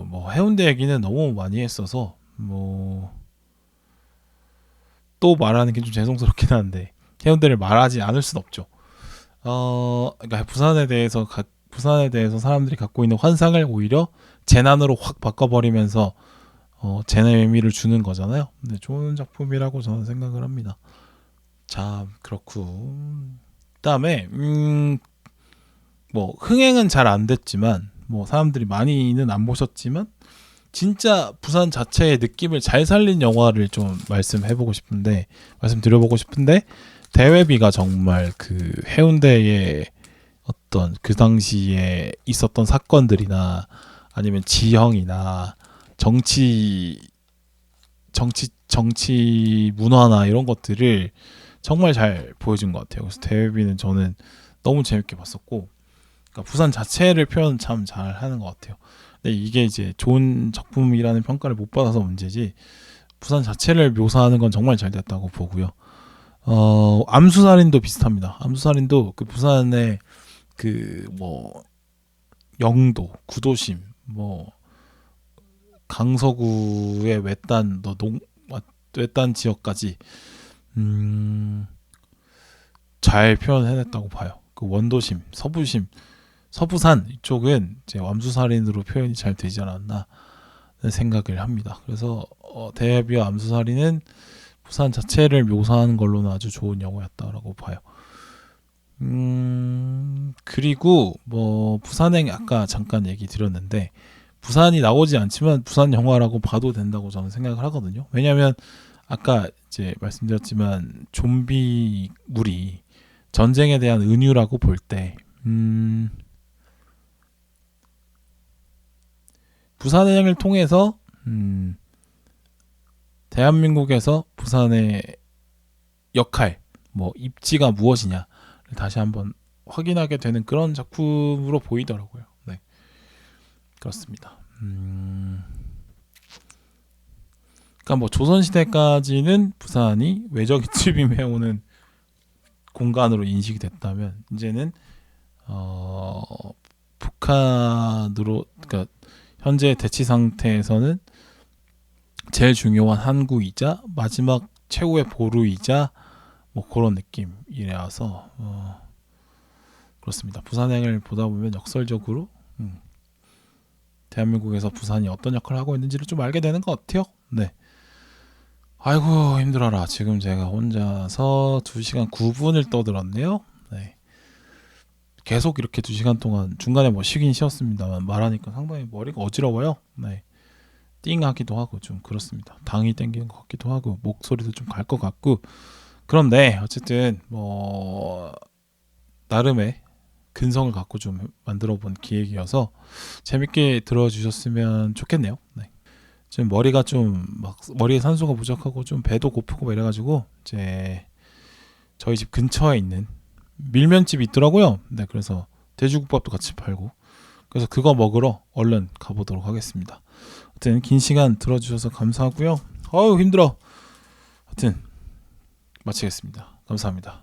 뭐 해운대 얘기는 너무 많이 했어서 뭐 또 말하는 게 좀 죄송스럽긴 한데 해운대를 말하지 않을 순 없죠. 그러니까 부산에 대해서 사람들이 갖고 있는 환상을 오히려 재난으로 확 바꿔버리면서 재난의 의미를 주는 거잖아요. 근데 좋은 작품이라고 저는 생각을 합니다. 자, 그렇고 그다음에 뭐 흥행은 잘 안 됐지만 뭐 사람들이 많이는 안 보셨지만 진짜 부산 자체의 느낌을 잘 살린 영화를 좀 말씀드려보고 싶은데 대회비가 정말 그 해운대의 어떤 그 당시에 있었던 사건들이나 아니면 지형이나 정치 문화나 이런 것들을 정말 잘 보여준 것 같아요. 그래서 대회비는 저는 너무 재밌게 봤었고 그러니까 부산 자체를 표현 참 잘 하는 것 같아요. 근데 이게 이제 좋은 작품이라는 평가를 못 받아서 문제지 부산 자체를 묘사하는 건 정말 잘 됐다고 보고요. 암수살인도 비슷합니다. 암수살인도 그 부산의 그 뭐 영도, 구도심, 뭐 강서구의 외딴 지역까지 잘 표현해냈다고 봐요. 그 원도심, 서부심, 서부산 이쪽은 이제 암수살인으로 표현이 잘 되지 않았나 생각을 합니다. 그래서 대비와 암수살인은 부산 자체를 묘사하는 걸로는 아주 좋은 영화였다라고 봐요. 그리고 뭐 부산행 아까 잠깐 얘기 드렸는데 부산이 나오지 않지만 부산 영화라고 봐도 된다고 저는 생각을 하거든요. 왜냐하면 아까 이제 말씀드렸지만 좀비물이 전쟁에 대한 은유라고 볼 때 부산행을 통해서 대한민국에서 부산의 역할, 뭐 입지가 무엇이냐를 다시 한번 확인하게 되는 그런 작품으로 보이더라고요. 네, 그렇습니다. 그러니까 뭐 조선 시대까지는 부산이 외적이 침입해오는 공간으로 인식이 됐다면 이제는 북한으로 그러니까 현재 대치 상태에서는 제일 중요한 항구이자 마지막 최후의 보루이자 뭐 그런 느낌이라서 그렇습니다. 부산행을 보다 보면 역설적으로 대한민국에서 부산이 어떤 역할을 하고 있는지를 좀 알게 되는 것 같아요. 네. 아이고 힘들어라. 지금 제가 혼자서 2시간 9분을 떠들었네요. 네. 계속 이렇게 2시간 동안 중간에 뭐 쉬긴 쉬었습니다만 말하니까 상당히 머리가 어지러워요. 네. 띵 하기도 하고 좀 그렇습니다. 당이 땡기는 것 같기도 하고 목소리도 좀 갈 것 같고 그런데 어쨌든 뭐 나름의 근성을 갖고 좀 만들어 본 기획이어서 재밌게 들어주셨으면 좋겠네요. 네. 지금 머리가 좀 막 머리에 산소가 부족하고 좀 배도 고프고 막 이래가지고 이제 저희 집 근처에 있는 밀면집이 있더라고요. 네, 그래서 돼지국밥도 같이 팔고 그래서 그거 먹으러 얼른 가보도록 하겠습니다. 하여튼 긴 시간 들어주셔서 감사하고요. 어우 힘들어. 하여튼 마치겠습니다. 감사합니다.